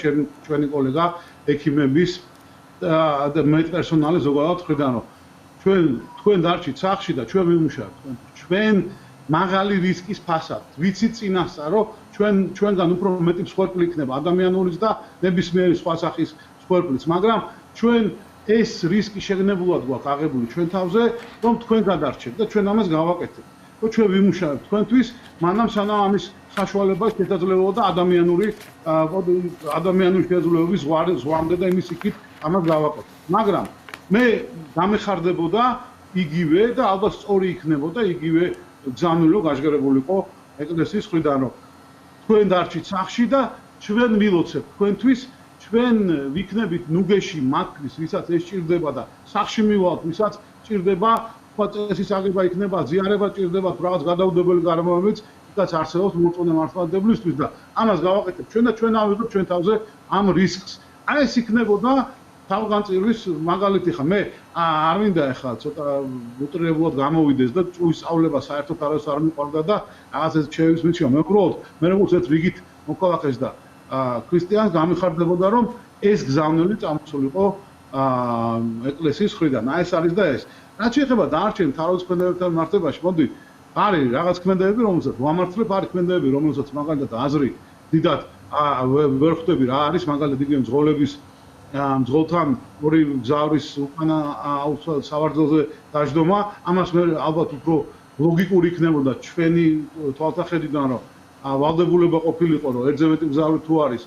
ჩვენი კოლეგა ექიმების და მედპერსონალის ზოგადად მხრიდან, რომ თქვენ დარჩით სახლში და ჩვენ ვიმუშავებთ. ჩვენ მაღალი რისკის ფასად. ვიცით წინასწარ, რომ ჩვენგან უფრო მეტი მსხვერპლი იქნება ადამიანურის და ნებისმიერი სხვა სახის მსხვერპლიც, მაგრამ ჩვენ ეს რისკი შეგნებულად გვაქვს აღებული ჩვენ თავზე, რომ თქვენ გადარჩეთ და ჩვენ ამას გავაკეთებთ. რომ ჩვენ ვიმუშავებთ თქვენთვის, მანამ სანამ ამის საშუალება შესაძლებლობა და ადამიანური შესაძლებლობის ზღვამდე და იმის იქით ამას გავაკეთებთ. მაგრამ მე გამეხარდებოდა იგივე და ალბათ სწორი იქნებოდა იგივე გზავნილო გაჟღერებულიყო ეკლესიის მხრიდან, რომ თქვენ დარჩით სახლში და ჩვენ ვილოცებთ თქვენთვის, ჩვენ ვიქნებით ნუგეში მათთვის, ვისაც ეს ჭირდება და სახლში მივალთ, ვისაც ჭირდება წესის აღება იქნება, ზიარება ჭირდება, რაღაც გადაუდებელი გარემოებიც იქაც არსებობს მოწონე მართლმადიდებლისთვის და ამას გავაკეთებთ ჩვენ და ჩვენ ავიღებთ ჩვენ თავზე ამ რისკს. აი ეს იქნებოდა თავგანწირვის მაგალითი ხა მე არ მინდა ახლა ცოტა უტრირებულად გამოვიდეს და წუვის სწავლება საერთოდ არავის არ მიყვარდა და რაღაც ეს შევის მიჩვენა. მე უბრალოდ მე როგორც ერთ ვიგით მოქალაქეს და ქრისტიანს გამიხარდებოდა რომ ეს გზავნილი წამოსულიყო ეკლესიის მხრიდან. აი ეს არის და ეს. რაც შეეხება დანარჩენ თავის ქმედებებთან მართებაში, მოდი არის რაღაც ქმედებები, რომელსაც ვამართლებ, არის ქმედებები, რომელსაც მაგალითად აზრი დიდად ვერ ხვდები რა არის, მაგალითად იგივე მძღოლების მძღოლთან ორი გზავრის უკანა სავარძელზე დაждდომა, ამას მე ალბათ უფრო ლოგიკური იქნებოდა ჩვენი თვალსაჩინოდან, რომ ვალდებულება ყოფილიყო, რომ ერთზე მეტი გზავრი თუ არის,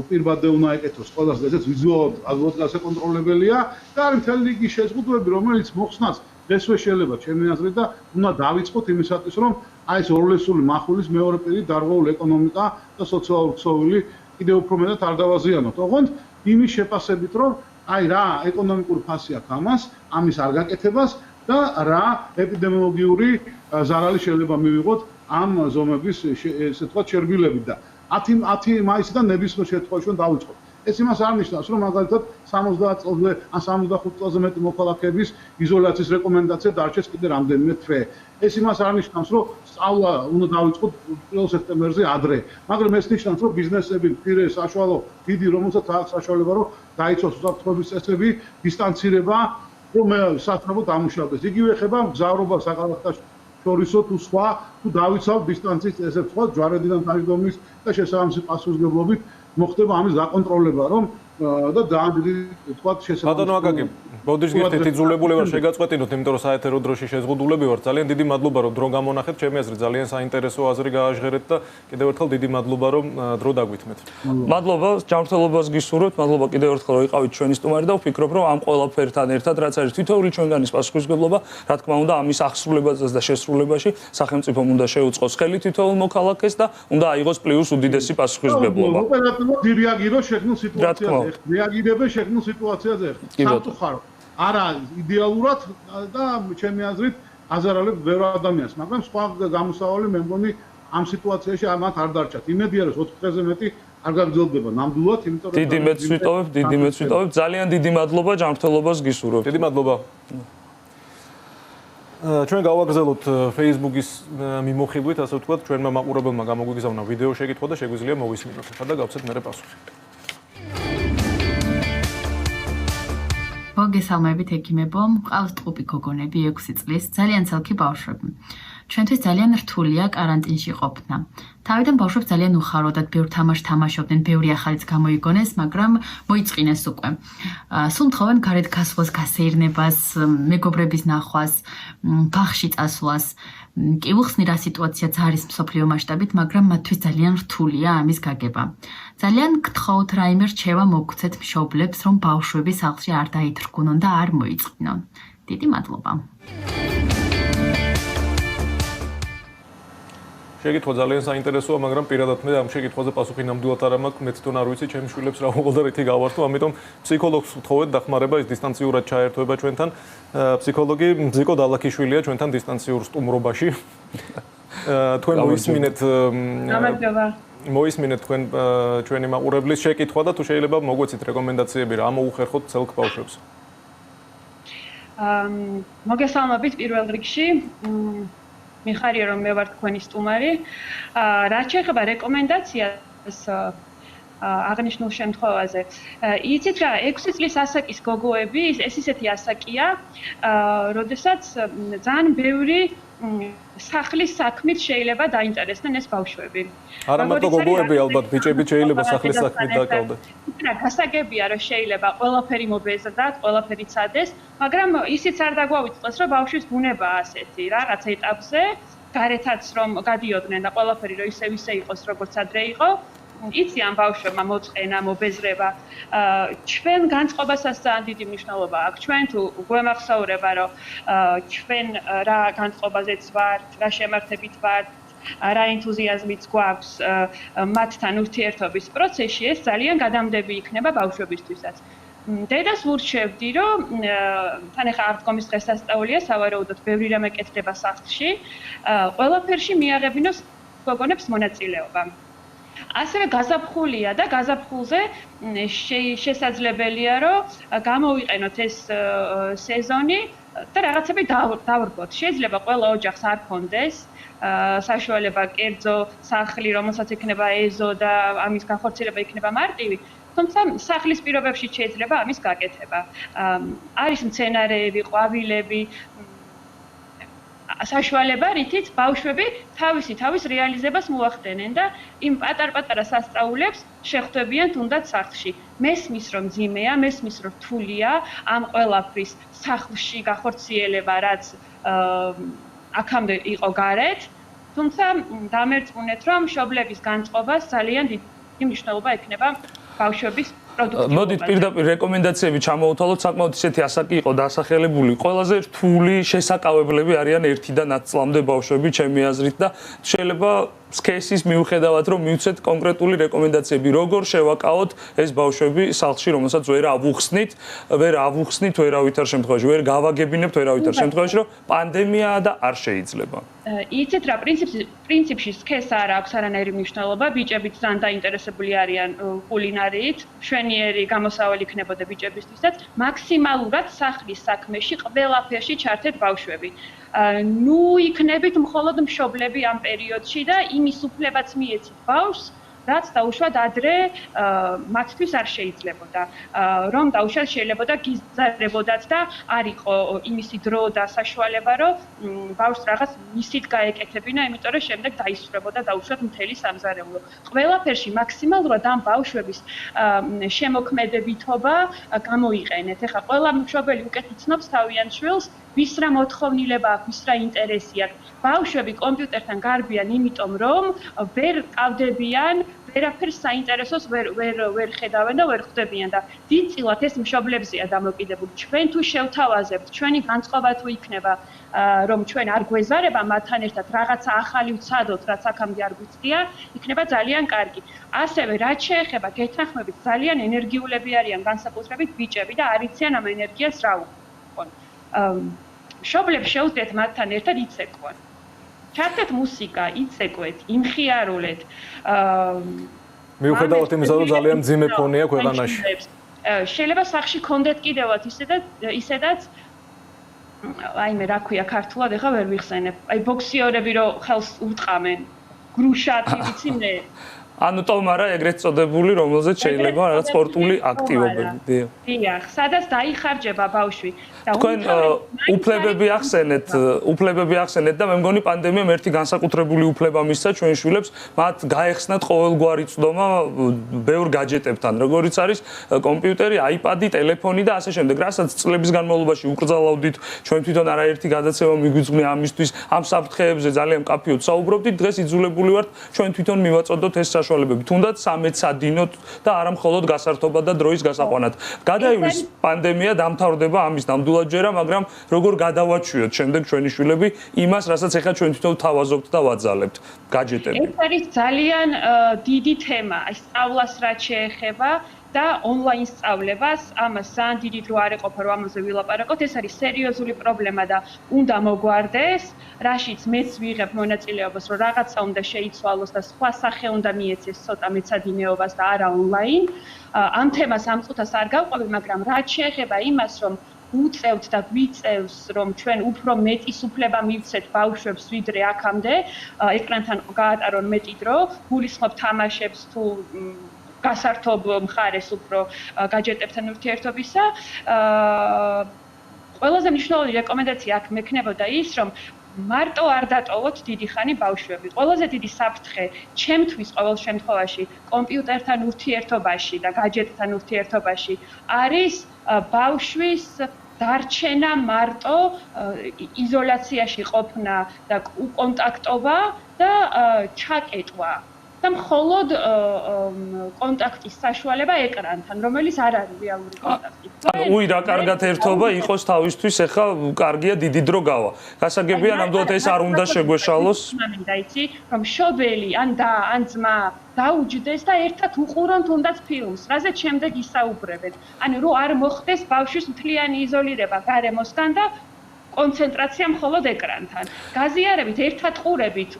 პირბადე უნდა ეკეთოს ყველას და ესეც ვიზუალურად გასაკონტროლებელია და არის მთელი რიგი შეზღუდვები, რომელიც მოხსნას ესვე შეიძლება ჩემი აზრით და უნდა დავიწყოთ იმისათვის, რომ აი ეს ორლესული მახვილის მეორე პირი დარღვეულ ეკონომიკა და სოციალური ქსოვილი კიდევ უფრო მეტად არ დავაზიანოთ. ოღონდ იმის შეფასებით, რომ აი რა ეკონომიკური ფასი აქვს ამას, ამის არ გაკეთებას და რა ეპიდემიოლოგიური ზარალი შეიძლება მივიღოთ ამ ზომების ესე ვთქვათ შერბილებით და 10 მაისიდან ნებისმიერ შემთხვევაში დავიწყოთ. ეს იმას არ ნიშნავს, რომ მაგალითად 70 წელზე ან 75 წელზე მეტი მოქალაქეების იზოლაციის რეკომენდაცია დარჩეს კიდე რამდენიმე თვე. ეს იმას არ ნიშნავს, რომ სწავლა უნდა დავიწყოთ 1 სექტემბერზე ადრე. მაგრამ ეს ნიშნავს, რომ ბიზნესები, პირე, საშუალო, დიდი, რომელსაც აქვს საშუალება, რომ დაიცვას უსაფრთხოების წესები, დისტანცირება, რომ სასწრაფოდ ამუშავდეს. იგივე ეხება მგზავრობას საკალათაში შორისო თუ სხვა, თუ დავიცავ დისტანციის წესებს, სხვა ჯვარედიდან დაჟდომის და შესაბამისი პასუხისმგებლობით მოხდება ამის გაკონტროლება, რომ და ძალიან დიდი თქვათ შესაძლოა. ბატონო აკაკი, ბოდიშგირთით იძულებული ვარ შეგაწყვეტინოთ, იმიტომ რომ საეთერო დროში შეზღუდულები ვარ. ძალიან დიდი მადლობა, რომ დრო გამონახეთ. ჩემი აზრით ძალიან საინტერესო აზრი გააჟღერეთ და კიდევ ერთხელ დიდი მადლობა, რომ დრო დაგვითმეთ. მადლობა, ჯანმრთელობას გისურვებთ. მადლობა კიდევ ერთხელ, რომ იყავით ჩვენი სტუმარი და ვფიქრობ, რომ ამ ყველაფერთან ერთად, რაც არის თითოეული ჩვენგანის პასუხისმგებლობა, რა თქმა უნდა, ამის აღსრულებაზე და შესრულებაში სახელმწიფომ უნდა შეუწყოს ხელი თითოეულ მოქალაქეს და უნდა აიღოს პლუს უდიდესი პასუხისმგებლობა. ოპერატიულად დირიაგირო შექმნილ სიტუაციაზე. რეაგირება შექმნილ სიტუაციაზე. სამწუხარო არა იდეალურად და ჩემი აზრით აზარალებს ბევრ ადამიანს, მაგრამ სხვა გამოსავალი მე მგონი ამ სიტუაციაში ამათ არ დარჩათ. იმედია რომ 4 დღეზე მეტი არ გაგრძელდება ნამდვილად, იმიტომ რომ დიდი მეც ვიტოვებ, ძალიან დიდი მადლობა, ჯანმრთელობას გისურვებთ. დიდი მადლობა. ჩვენ გავაგრძელოთ ფეისბუკის მიმოხილვით, ასე ვთქვათ, ჩვენმა მაყურებელმა გამოგვიგზავნა ვიდეო შეკითხვა და შეგვიძლია მოვისმინოთ. ხა და გავცეთ მერე პასუხი. მოგესალმებით ექიმებო, მყავს ტყუპი გოგონები 6 წლის, ძალიან ცალკი ბავშვები. ჩვენთვის ძალიან რთულია კარანტინში ყოფნა. თავიდან ბავშვებს ძალიან უხაროდათ, ბევრ თამაშს თამაშობდნენ, ბევრი ახალიც გამოიგონეს, მაგრამ მოიწყინეს უკვე. სულ თხოვენ გარეთ გასვლას, გასეირნებას, მეგობრების ნახვას, ბაღში წასვლას. კი უხსნი რა სიტუაციაც არის მსოფლიო მასშტაბით, მაგრამ მათთვის ძალიან რთულია ამის გაგება. ძალიან გთხოვთ რაიმე რჩევა მოგცეთ მშობლებს, რომ ბავშვები სახლში არ დაითრგუნონ და არ მოიწყინონ. დიდი მადლობა. შეკითხვა ძალიან საინტერესოა, მაგრამ პირადად მე ამ შეკითხვაზე პასუხი ნამდვილად არ მაქვს, მეც თვითონ არ ვიცი ჩემს შვილებს რა უყოლ და რითი გავართო, ამიტომ ფსიქოლოგს ვთხოვეთ დახმარება, ის დისტანციურად ჩაერთვება ჩვენთან. ფსიქოლოგი მზიკო დალაქიშვილია ჩვენთან დისტანციურ სტუმრობაში. თქვენ მოისმინეთ მოისმინეთ თქვენ ჩვენი მაყურებლის შეკითხვა და თუ შეიძლება მოგვეცით რეკომენდაციები რა მოუხერხოთ ცელქ ბავშვებს. მოგესალმებით პირველ რიგში. მიხარია რომ მე ვარ თქვენი სტუმარი. რაც შეეხება რეკომენდაციას აღნიშნულ შემთხვევაზე. იცით რა, 6 წლის ასაკის გოგოები, ეს ისეთი ასაკია, როდესაც ძალიან ბევრი სახლის საქმით შეიძლება დაინტერესდნენ ეს ბავშვები. არა მარტო გოგოები, ალბათ ბიჭები შეიძლება სახლის საქმით დაკავდეთ. რა, გასაგებია, რომ შეიძლება ყველაფერი მობეზრდათ, ყველაფერი ცადეს, მაგრამ ისიც არ დაგვაუწყდეს, რომ ბავშვის ბუნებაა ასეთი, რაღაც ეტაპზე, გარეთაც რომ გადიოდნენ და ყველაფერი რომ ისე იყოს, როგორც ადრე იყო, იცი ამ ბავშვებმა მოწყენა, მობეზრება, ჩვენ განწყობასაც ძალიან დიდი მნიშვნელობა აქვს. ჩვენ თუ გვემახსოვრება, რომ ჩვენ რა განწყობაზეც ვართ, რა შემართებით ვართ, რა ენთუზიაზმიც გვაქვს მათთან ურთიერთობის პროცესში, ეს ძალიან გადამდები იქნება ბავშვებისთვისაც. დედას ვურჩევდი, რომ თან ახლა აღდგომის დღესასწაულია, სავარაუდოდ ბევრი რამე კეთდება სახლში, ყველაფერში მიაღებინოს გოგონებს მონაწილეობა. ასევე გაზაფხულია და გაზაფხულზე შესაძლებელია, რომ გამოვიყენოთ ეს სეზონი და რაღაცები დავრბოთ. შეიძლება ყველა ოჯახს არ ქონდეს საშუალება კერძო სახლი, რომელსაც იქნება ეზო და ამის განხორციელება იქნება მარტივი. თუმცა სახლის პირობებში შეიძლება ამის გაკეთება. არის მცენარეები, ყვავილები, საშუალება, რითიც ბავშვები თავის რეალიზებას მოახდენენ და იმ პატარ-პატარა სასწაულებს შეხვდებიან თუნდაც სახლში. მესმის რომ ძიმეა, მესმის რომ რთულია ამ ყველაფრის სახლში გახორციელება, რაც აქამდე იყო გარეთ, თუმცა დამერწმუნეთ, რომ მშობლების განწყობას ძალიან დიდი მნიშვნელობა ექნება ბავშვების პროდუქტიულობაზე. მოდით პირდაპირ რეკომენდაციები ჩამოვთვალოთ, საკმაოდ ისეთი ასაკი იყო დასახელებული. ყველაზე რთული შესაკავებლები არიან 1-დან 10 წლამდე ბავშვები, ჩემი აზრით და შეიძლება სქესის მიუხედავად რომ მივცეთ კონკრეტული რეკომენდაციები, როგორ შევაკავოთ ეს ბავშვები სახლში, რომელსაც ვერ ავუხსნით ვერავითარ შემთხვევაში, ვერ გავაგებინებთ ვერავითარ შემთხვევაში, რომ პანდემიაა და არ შეიძლება. იცით რა, პრინციპში სქესს არ აქვს არანაირი მნიშვნელობა, ბიჭები ძალიან დაინტერესებული არიან კულინარიით, მშვენიერი გამოსავალი იქნებოდა ბიჭებისთვისაც, მაქსიმალურად სახლის საქმეში ყველაფერში ჩართეთ ბავშვები. ნუ იქნებით მხოლოდ მშობლები ამ პერიოდში და იმის უფლებაც მიეცით ბავშვს, რაც დაუშვათ ადრე მათთვის არ შეიძლებოდა. რომ დაუშვათ შეიძლებოდა გიზარდებოდათ და არ იყო იმისი დრო და საშუალება, რომ ბავშვს რაღაც მისით გაეკეთებინა, იმიტომ რომ შემდეგ დაისწრებოდა დაუშვათ მთელი სამზარეულო. ყველაფერში მაქსიმალურად ამ ბავშვების შემოქმედებითობა გამოიყენეთ. ეხლა ყველა მშობელი უკეთ იცნობს თავიანთ შვილს, ვის რა მოთხოვნილება აქვს, ვის რა ინტერესი აქვს. ბავშვები კომპიუტერთან გარბიან, იმიტომ რომ ვერ ყავდებიან, ვერაფერს საინტერესოს ვერ ხედავენ და ვერ ხვდებიან და დიდწილად ეს მშობლებზეა დამოკიდებული. ჩვენ თუ შევთავაზებთ, ჩვენი განწყობა თუ იქნება, რომ ჩვენ არ გვეზარება მათთან ერთად რაღაცა ახალი ვცადოთ, რაც აქამდე არ გვიცდია, იქნება ძალიან კარგი. ასევე რაც შეეხება გეთანხმებით, ძალიან ენერგიულები არიან განსაკუთრებით ბიჭები და არ იციან ამ ენერგიას რა უყონ. მშობლებს შეუძლიათ მათთან ერთად იცეკვონ. ჩართეთ მუსიკა, იცეკვეთ, იმხიარულეთ. მიუხედავად იმისა, რომ ძალიან მძიმე ფონია ქვეყანაში. შეიძლება სახში კონდეთ კიდევაც ისედაც აიმე რა ქვია ქართულად, ეხლა ვერ ვიხსენებ. აი ბოქსიორები რო ხელს ურტყამენ, გრუშათი ვიცი მე. ანუ ტომარა ეგრეთ წოდებული, რომელზეც შეიძლება რაღაც სპორტული აქტივობები. დიახ, სადაც დაიხარჯება ბავშვი. თქვენ უფლებები ახსენეთ და მე მგონი პანდემიამ ერთი განსაკუთრებული უფლება მისცა ჩვენ შვილებს, მათ გაეხსნათ ყოველგვარი წვდომა ბევრ გაჯეტებთან, როგორიც არის კომპიუტერი, აიპადი, ტელეფონი და ასე შემდეგ. რასაც წლების განმავლობაში უკრძალავდით, ჩვენ თვითონ არაერთი გადაცემა მიგვიძღვნია ამისთვის, ამ საფრთხეებზე ძალიან მკაფიოდ საუბრობდით, დღეს იძულებული ვართ ჩვენ თვითონ მივაწოდოთ ეს საშუალებები, თუნდაც სამეცადინოთ და არა მხოლოდ გასართობად და დროის გასაყვანად. გადაივლის პანდემია, დამთავრდება ამის ნამდვილად ჯერა, მაგრამ როგორ გადავაჩვიოთ შემდეგ ჩვენი შვილები იმას, რასაც ახლა ჩვენ თვითონ თავაზობთ და ვაძალებთ, გაჯეტები. ეს არის ძალიან დიდი თემა, აი სწავლას რაც შეეხება და ონლაინ სწავლებას, ამას ძალიან დიდი დრო არ ეყოფა, რომ ამაზე ვილაპარაკოთ, ეს არის სერიოზული პრობლემა და უნდა მოგვარდეს, რაშიც მეც ვიღებ მონაწილეობას, რომ რაღაცა უნდა შეიცვალოს და სხვა სახე უნდა მიეცეს ცოტა მეცადინეობას და არა ონლაინ. ამ თემას ამ წუთას არ გავყვები, მაგრამ რაც შეეხება იმას, რომ უწევთ და გვიწევს, რომ ჩვენ უფრო მეტის უფლება მივცეთ ბავშვებს ვიდრე აქამდე, ეკრანთან გაატარონ მეტი დრო, გულისხმობ თამაშებს თუ გასართობ მხარეს უფრო გაჯეტებთან ურთიერთობისა. ყველაზე მნიშვნელოვანი რეკომენდაცია აქ მექნებოდა ის, რომ მარტო არ დატოვოთ დიდი ხანი ბავშვები. ყველაზე დიდი საფრთხე ჩემთვის ყოველ შემთხვევაში კომპიუტერთან ურთიერთობაში და გაჯეტთან ურთიერთობაში არის ბავშვის დარჩენა მარტო იზოლაციაში ყოფნა და უკონტაქტობა და ჩაკეტვა. და მხოლოდ კონტაქტის საშუალება ეკრანთან, რომელიც არ არის რეალური კონტაქტი. უი რა კარგად ერთობა იყოს თავისთვის, ეხლა კარგია დიდი დრო გავა. გასაგებია ნამდვილად ეს არ უნდა შეგვეშალოს. მინდა იცი, რომ შობელი ან ძმა დაუჯდეს და ერთად უყურონ თუნდაც ფილმს, რაზეც შემდეგ ისაუბრებენ. ანუ რომ არ მოხდეს ბავშვის მთლიანი იზოლირება გარემოსგან და კონცენტრაცია მხოლოდ ეკრანთან. გაზიარებით ერთად ყურებით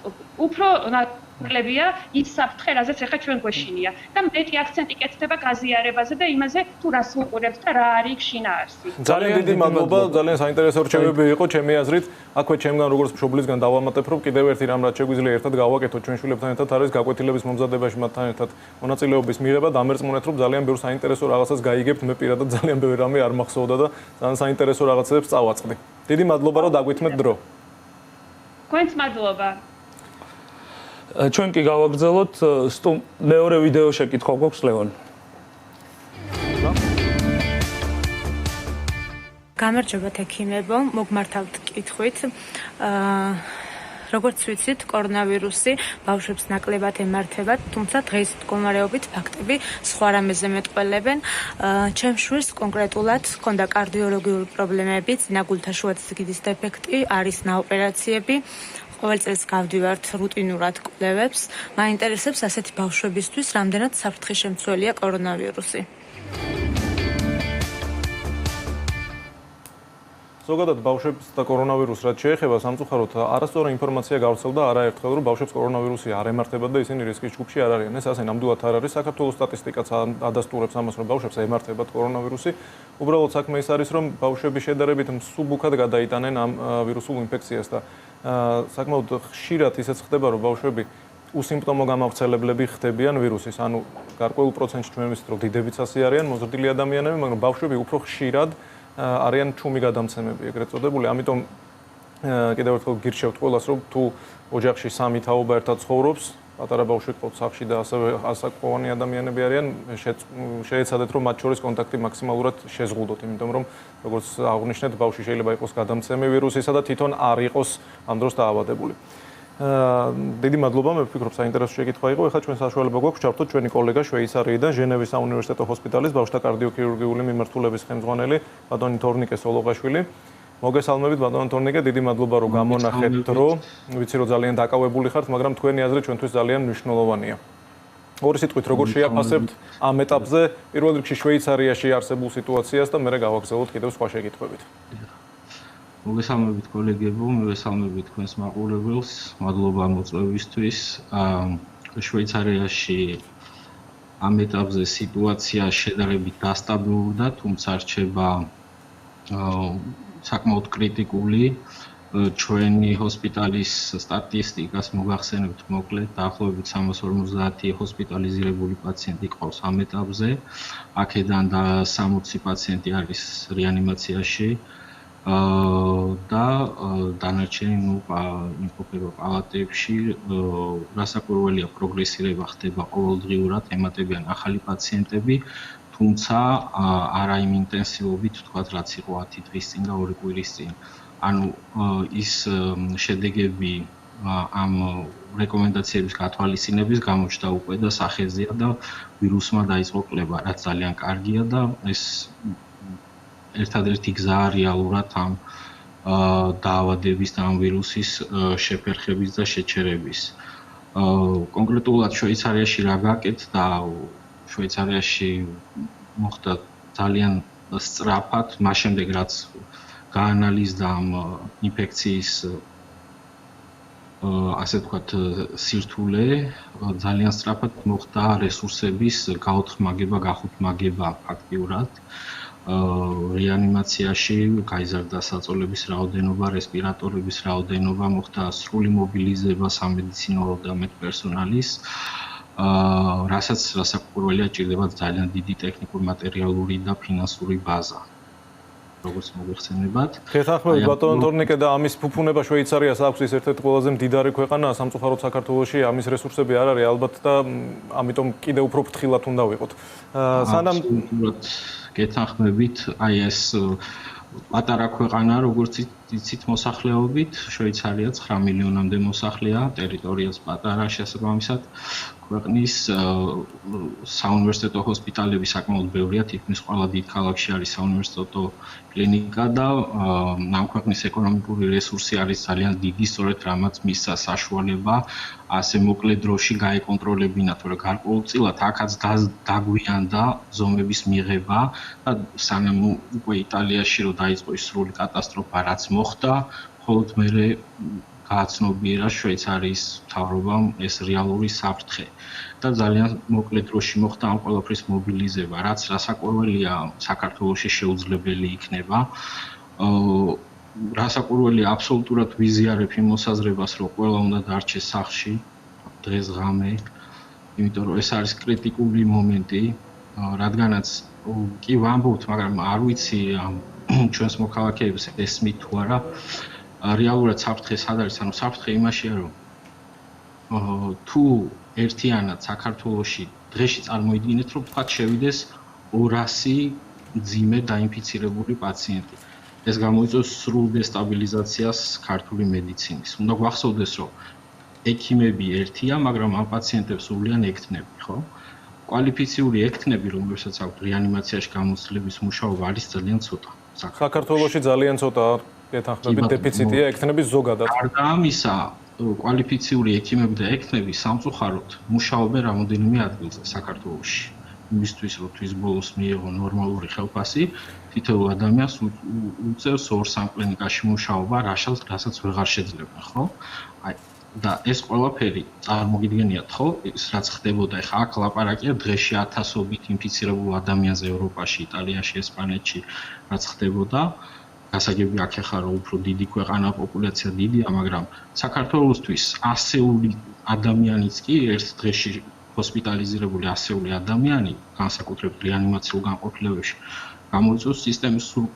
უფრო ნაკლებია ის საფრთხე, რაზეც ახლა ჩვენ გვეშინია და მეტი აქცენტი კეთდება გაზიარებაზე და იმაზე, თუ რას უყურებთ და რა არის შინაარსი. ძალიან დიდი მადლობა, ძალიან საინტერესო რჩევები იყო ჩემი აზრით. აქვე ჩემგან როგორც მშობლისგან დავამატებ, რომ კიდევ ერთი რამ რაც შეგვიძლია ერთად გავაკეთოთ ჩვენ შვილებთან ერთად არის გაკვეთილების მომზადებაში მათთან ერთად მონაწილეობის მიღება. დამერწმუნეთ, რომ ძალიან ბევრ საინტერესო რაღაცას გაიგებთ. მე პირადად ძალიან ბევრი რამე არ მახსოვდა და ძალიან საინტერესო რაღაცებს წავაწყდი. დიდი მადლობა, რომ დაგვითმეთ დრო. თქვენც მადლობა. ჩვენ კი გავაგრძელოთ მეორე ვიდეო შეკითხვა გვაქვს ლევან. გამარჯობათ ექიმებო, მოგმართავთ კითხვით. როგორც ვიცით, კორონავირუსი ბავშვებს ნაკლებად ემართება, თუმცა დღის მდგომარეობით ფაქტები სხვა რამეზე მეტყველებენ. ჩემს შვილს კონკრეტულად ჰქონდა კარდიოლოგიური პრობლემები, წინაგულთა შუაწიდის დეფექტი, არის ნაოპერაციები. ყოველ წელს გავდივართ რუტინულად კვლევებს. მაინტერესებს ასეთი ბავშვებისთვის რამდენად საფრთხე-შემცველია კორონავირუსი. ზოგადად ბავშვებს და კორონავირუსს რაც შეეხება, სამწუხაროდ არასწორი ინფორმაცია გავრცელდა არაერთხელ, რომ ბავშვებს კორონავირუსი არ ემართება და ისინი რისკის ჯგუფში არ არიან. ეს ასე ნამდვილად არ არის. საქართველოს სტატისტიკაც ადასტურებს ამას, რომ ბავშვებს ემართებათ კორონავირუსი. უბრალოდ საქმე ის არის, რომ ბავშვები შედარებით მსუბუქად გადაიტანენ ამ ვირუსულ ინფექციას და საკმაოდ ხშირად ისეც ხდება, რომ ბავშვები უსიმპტომო გამავრცელებლები ხდებიან ვირუსის. ანუ გარკვეულ პროცენტში ჩვენ ვიცით, რომ დიდებიც ასე არიან, მოზრდილი ადამიანები, მაგრამ ბავშვები უფრო ხშირად არიან ჩუმი გადამცემები, ეგრეთ წოდებული. ამიტომ კიდევ ერთხელ გირჩევთ ყველას, რომ თუ ოჯახში სამი თაობა ერთად ცხოვრობს, პატარა ბავშვი ყავს სახლში და ასევე ასაკოვანი ადამიანები არიან, შეეცადეთ, რომ მათ შორის კონტაქტი მაქსიმალურად შეზღუდოთ, იმიტომ რომ როგორც აღნიშნეთ, ბავშვი შეიძლება იყოს გადამცემი ვირუსისა და თვითონ არ იყოს ამ დროს დაავადებული. დიდი მადლობა, მე ვფიქრობ, საინტერესო შეკითხვა იყო. ეხლა ჩვენ საშუალება გვაქვს ჩართოთ ჩვენი კოლეგა შვეიცარიიდან, ჟენევის საუნივერსიტეტო ჰოსპიტალის ბავშვთა კარდიოქირურგიული მიმართულების ხელმძღვანელი ბატონი თორნიკე სოლოღაშვილი. მოგესალმებით ბატონო თორნიკე, დიდი მადლობა რომ გამონახეთ დრო. ვიცი რომ ძალიან დაკავებული ხართ, მაგრამ თქვენი აზრი ჩვენთვის ძალიან მნიშვნელოვანია. ორი სიტყვით როგორ შეაფასებთ ამ ეტაპზე პირველ რიგში შვეიცარიაში არსებულ სიტუაციას და მერე გავაგრძელოთ კიდევ სხვა შეკითხვებით. მოგესალმებით კოლეგებო, მივესალმებით თქვენს მაყურებელს, მადლობა მოწვევისთვის. შვეიცარიაში ამ ეტაპზე სიტუაცია შედარებით დასტაბილურდა, თუმცა რჩება საკმაოდ კრიტიკული. ჩვენი ჰოსპიტალის სტატისტიკას მოგახსენებთ მოკლედ, დაახლოებით 350 ჰოსპიტალიზირებული პაციენტი ყავს ამ ეტაპზე. აქედან და 60 პაციენტი არის რეანიმაციაში. და დანარჩენი იმყოფება პალატებში, რასაკვირველია პროგრესირება ხდება ყოველდღიურად, ემატებიან ახალი პაციენტები, თუმცა არა იმ ინტენსივობით, თქვათ, რაც იყო 10 დღის წინ და 2 კვირის წინ. ანუ ის შედეგები ამ რეკომენდაციების გათვალისწინების გამოჩნდა უკვე და სახეზეა და ვირუსმა დაიწყო კლება, რაც ძალიან კარგია და ეს ერთადერთი გზაა რეალურად ამ დაავადების და ამ ვირუსის შეფერხების და შეჩერების. კონკრეტულად შვეიცარიაში რა გაკეთდა? შვეიცარიაში მოხდა ძალიან სწრაფად, მას შემდეგ რაც გაანალიზდა ამ ინფექციის ასე ვთქვათ სირთულე, ძალიან სწრაფად მოხდა რესურსების გაოთხმაგება, გახუთმაგება ფაქტიურად. რეანიმაციაში გაიზარდა საწოლების რაოდენობა, რესპირატორების რაოდენობა, მოხდა სრული მობილიზება სამედიცინო და მედპერსონალის. რასაც რასაკვირველია ჭირდება ძალიან დიდი ტექნიკური, მატერიალური და ფინანსური ბაზა. როგორც მოიხსენებათ. გეთანხმებით ბატონ თორნიკე და ამის ფუფუნება შვეიცარიას აქვს ის ერთ-ერთი ყველაზე მდიდარი ქვეყანა სამწუხაროდ საქართველოში ამის რესურსები არ არის ალბათ და ამიტომ კიდევ უფრო ფრთხილად უნდა ვიყოთ. სანამ გეთანხმებით აი ეს პატარა ქვეყანა როგორც იცით მოსახლეობით შვეიცარია 9 მილიონამდე მოსახლეა ტერიტორიაც პატარა შესაბამისად ქვეყნის საუნივერსიტეტო ჰოსპიტალები საკმაოდ ბევრია თითქმის ყველა დიდ ქალაქში არის საუნივერსიტეტო კლინიკა და ამ ქვეყნის ეკონომიკური რესურსი არის ძალიან დიდი სწორედ რამაც მისცა საშუალება ასე მოკლე დროში გაეკონტროლებინა თორე გარკვეულწილად აქაც დაგვიანდა ზომების მიღება და სანამ უკვე იტალიაში რო დაიწყო ის სრული კატასტროფა რაც მოხდა მხოლოდ მერე გააცნობიერა შვეიცარიის მთავრობამ ეს რეალური საფრთხე და ძალიან მოკლე დროში მოხდა ამ ყველაფრის მობილიზება რაც რასაკვირველია საქართველოში შეუძლებელი იქნება რასაკვირველია აბსოლუტურად ვიზიარებ იმ მოსაზრებას რომ ყველა უნდა დარჩეს სახლში დღეს ღამე იმიტომ რომ ეს არის კრიტიკული მომენტი რადგანაც კი ვამბობთ მაგრამ არ ვიცი ჩვენს მოქალაქეებს ესმით თუ არა რეალურად საფრთხე სად არის ანუ საფრთხე იმაშია რომ თუ ერთიანად საქართველოში დღეში წარმოიდგინეთ რომ თქვა შევიდეს 200 ძიმე დაინფიცირებული პაციენტი ეს გამოიწვევს სრულ დესტაბილიზაციას ქართული მედიცინის უნდა გვახსოვდეს რომ ექიმები ერთია მაგრამ ამ პაციენტებს სულიან ექთნები ხო კვალიფიციური ექთნები რომლებსაც აქვთ რეანიმაციაში გამოცდილების მუშაობა არის ძალიან ცოტა საქართველოში ძალიან ცოტა გეთანხმებით დეფიციტია ექთნების ზოგადად. გარდა ამისა, კვალიფიციური ექიმები და ექთნები სამწუხაროდ მუშაობენ რამოდენიმე ადგილზე საქართველოში. იმისთვის რომ თვის ბოლოს მიიღო ნორმალური ხელფასი, თითოეულ ადამიანს უწევს 2-3 კლინიკაში მუშაობა, რასაც ვეღარ შეძლებენ, ხო? აი და ეს ყველაფერი წარმოგიდგენიათ, ხო? ის რაც ხდებოდა, ეხლა აქ ლაპარაკია დღეში 1000-ობით ინფიცირებულ ადამიანზე ევროპაში, იტალიაში, ესპანეთში, რაც ხდებოდა. გასაგები აქ ახლა რომ უფრო დიდი ქვეყანა პოპულაცია დიდია, მაგრამ საქართველოსთვის ასეული ადამიანიც კი ერთ დღეში ჰოსპიტალიზირებული ასეული ადამიანი, განსაკუთრებით რეანიმაციულ განყოფილებებში, გამოიწვევს სისტემის სრულ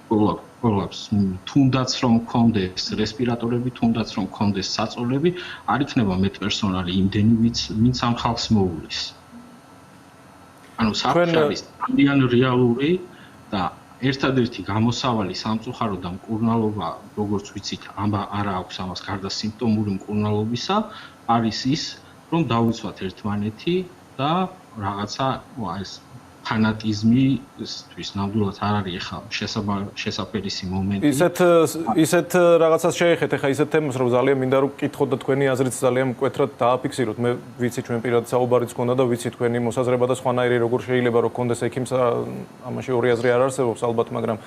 კოლაფსს. თუნდაც რომ მქონდეს რესპირატორები, თუნდაც რომ მქონდეს საწოლები, არ იქნება მეტპერსონალი იმდენი, ვინც ამ ხალხს მოუვლის. ანუ საფრთხე არის ძალიან რეალური და ერთადერთი გამოსავალი სამწუხარო და მკურნალობა, როგორც ვიცით, არა აქვს ამას გარდა სიმპტომური მკურნალობისა, არის ის, რომ დავიცვათ ერთმანეთი და რაღაცა ეს ფანატიზმისთვის ნამდვილად არ არის ახლა შესაძლებელისი მომენტი. ისეთ რაღაცას შეეხეთ ახლა ისეთ თემას, რომ ძალიან მინდა რომ გკითხოთ და თქვენი აზრით ძალიან მკვეთრად დააფიქსიროთ. მე ვიცი ჩვენ პირად საუბარიც გქონდა და ვიცი თქვენი მოსაზრება და სხვანაირი როგორ შეიძლება რომ გქონდეს ექიმს ამაში ორი აზრი არ არსებობს ალბათ, მაგრამ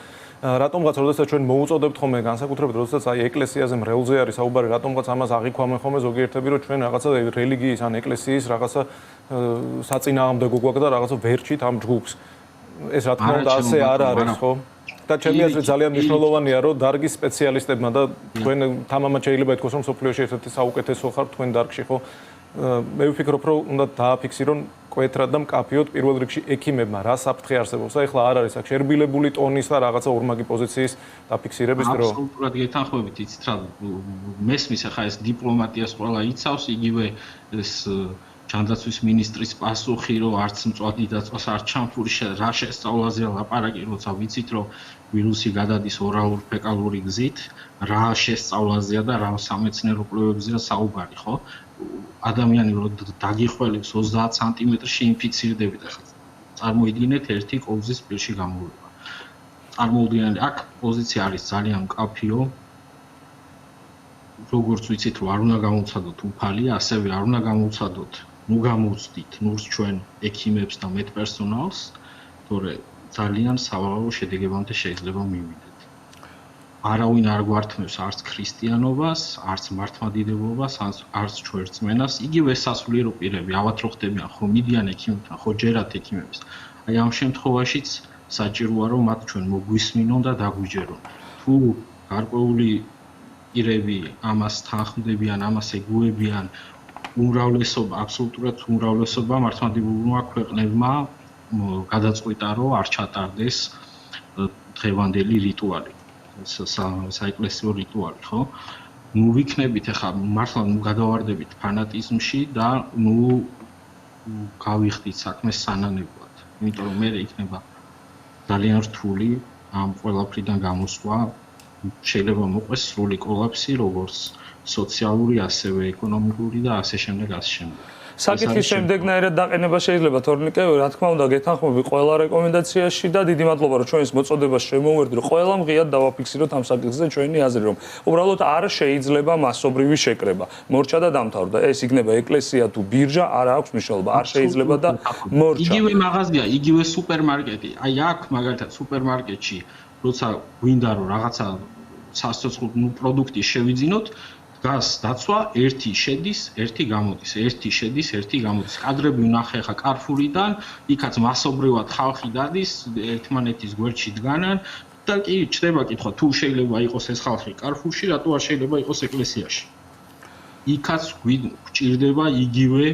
რატომღაც როდესაც ჩვენ მოუწოდებთ ხოლმე განსაკუთრებით როდესაც აი ეკლესიაზე მრევლზე არის საუბარი, რატომღაც ამას აღიქვამენ ხოლმე ზოგიერთები რომ ჩვენ რაღაცა რელიგიის ან ეკლესიის რაღაცა საწინააღმდეგო გვაქვს და რაღაცა ვერჩით ამ ჯგუფს. ეს რა თქმა უნდა ასე არ არის, ხო? და ჩემი აზრით ძალიან მნიშვნელოვანია რომ დარგის სპეციალისტებმა და თქვენ თამამად შეიძლება ითქვას რომ სოფლიოში ერთ-ერთი საუკეთესო ხართ თქვენ დარგში, ხო? მე ვფიქრობ რომ უნდა დააფიქსირონ კვეთრად და მკაფიოდ პირველ რიგში ექიმებმა რა საფრთხე არსებობს და ეხლა არ არის აქ შერბილებული ტონის და რაღაცა ორმაგი პოზიციის დაფიქსირების დრო. აბსოლუტურად გეთანხმებით, იცით რა მესმის ახლა ეს დიპლომატიას ყველა იცავს, იგივე ეს ჯანდაცვის მინისტრის პასუხი რომ არც მწვადი დაწვას არ ჩამფური რა შესწავლაზეა ლაპარაკი, როცა ვიცით რომ ვირუსი გადადის ორალური ფეკალური გზით, რა შესწავლაზეა და რა სამეცნიერო კვლევებზეა საუბარი, ხო? ადამიანი რომ დაგიხველებს 30 სანტიმეტრში ინფიცირდებით ახლა წარმოიდგინეთ ერთი კოლზის პირში გამოვება წარმოუდგენელი აქ პოზიცია არის ძალიან მკაფიო როგორც ვიცით რომ არ უნდა გამოვცადოთ უფალი ასევე არ უნდა გამოვცადოთ ნუ გამოვცდით ნურს ჩვენ ექიმებს და მედპერსონალს თორე ძალიან სავალალო შედეგებამდე შეიძლება მივიდეთ არავინ არ გვართმევს არც ქრისტიანობას, არც მართლმადიდებლობას, არც ჩვერწმენას, იგივე სასულიერო პირები, ავად რო ხდებიან ხო მიდიან ექიმებთან, ხო ჯერათ ექიმებს. აი ამ შემთხვევაშიც საჭიროა რომ მათ ჩვენ მოგვისმინონ და დაგვიჯერონ. თუ გარკვეული პირები ამას თანხმდებიან, ამას ეგუებიან, უმრავლესობა, აბსოლუტურად უმრავლესობა მართლმადიდებლურმა ქვეყნებმა გადაწყვიტა, რომ არ ჩატარდეს დღევანდელი რიტუალი, საეკლესიო რიტუალი, ხო? ნუ ვიქნებით ახლა მართლა გადავარდებით ფანატიზმში და ნუ გავიხდით საქმეს სანანებლად. იმიტომ რომ მე იქნება ძალიან რთული ამ ყველაფრიდან გამოსვლა, შეიძლება მოყვეს სრული კოლაფსი, როგორც სოციალური, ასევე ეკონომიკური და ასე შემდეგ, ასე შემდეგ. საკითხის შემდეგნაირად დაყენება შეიძლება თორნიკე, რა თქმა უნდა, გეთანხმები ყველა რეკომენდაციაში და დიდი მადლობა, რომ ჩვენს მოწოდებას შემოვერდი, რომ ყველა მღიად დავაფიქსიროთ ამ საკითხზე ჩვენი აზრი, რომ უბრალოდ არ შეიძლება მასობრივი შეკრება. მორჩა და დამთავრდა. ეს იქნება ეკლესია თუ ბირჟა, არ აქვს მნიშვნელობა. არ შეიძლება და მორჩა. იგივე მაღაზია, იგივე სუპერმარკეტი. აი აქ მაგალითად სუპერმარკეტში, როცა გვინდა რომ რაღაცა სასიცოცხლო პროდუქტი შევიძინოთ, გას დაცვა, ერთი შედის, ერთი გამოდის, ერთი შედის, ერთი გამოდის. კადრები ვნახე ხა კარფურიდან, იქაც მასობრივად ხალხი დადის, ერთმანეთის გვერდში დგანან და კი ჩდება კითხვა, თუ შეიძლება იყოს ეს ხალხი კარფურში, რატო არ შეიძლება იყოს ეკლესიაში. იქაც გვჭირდება იგივე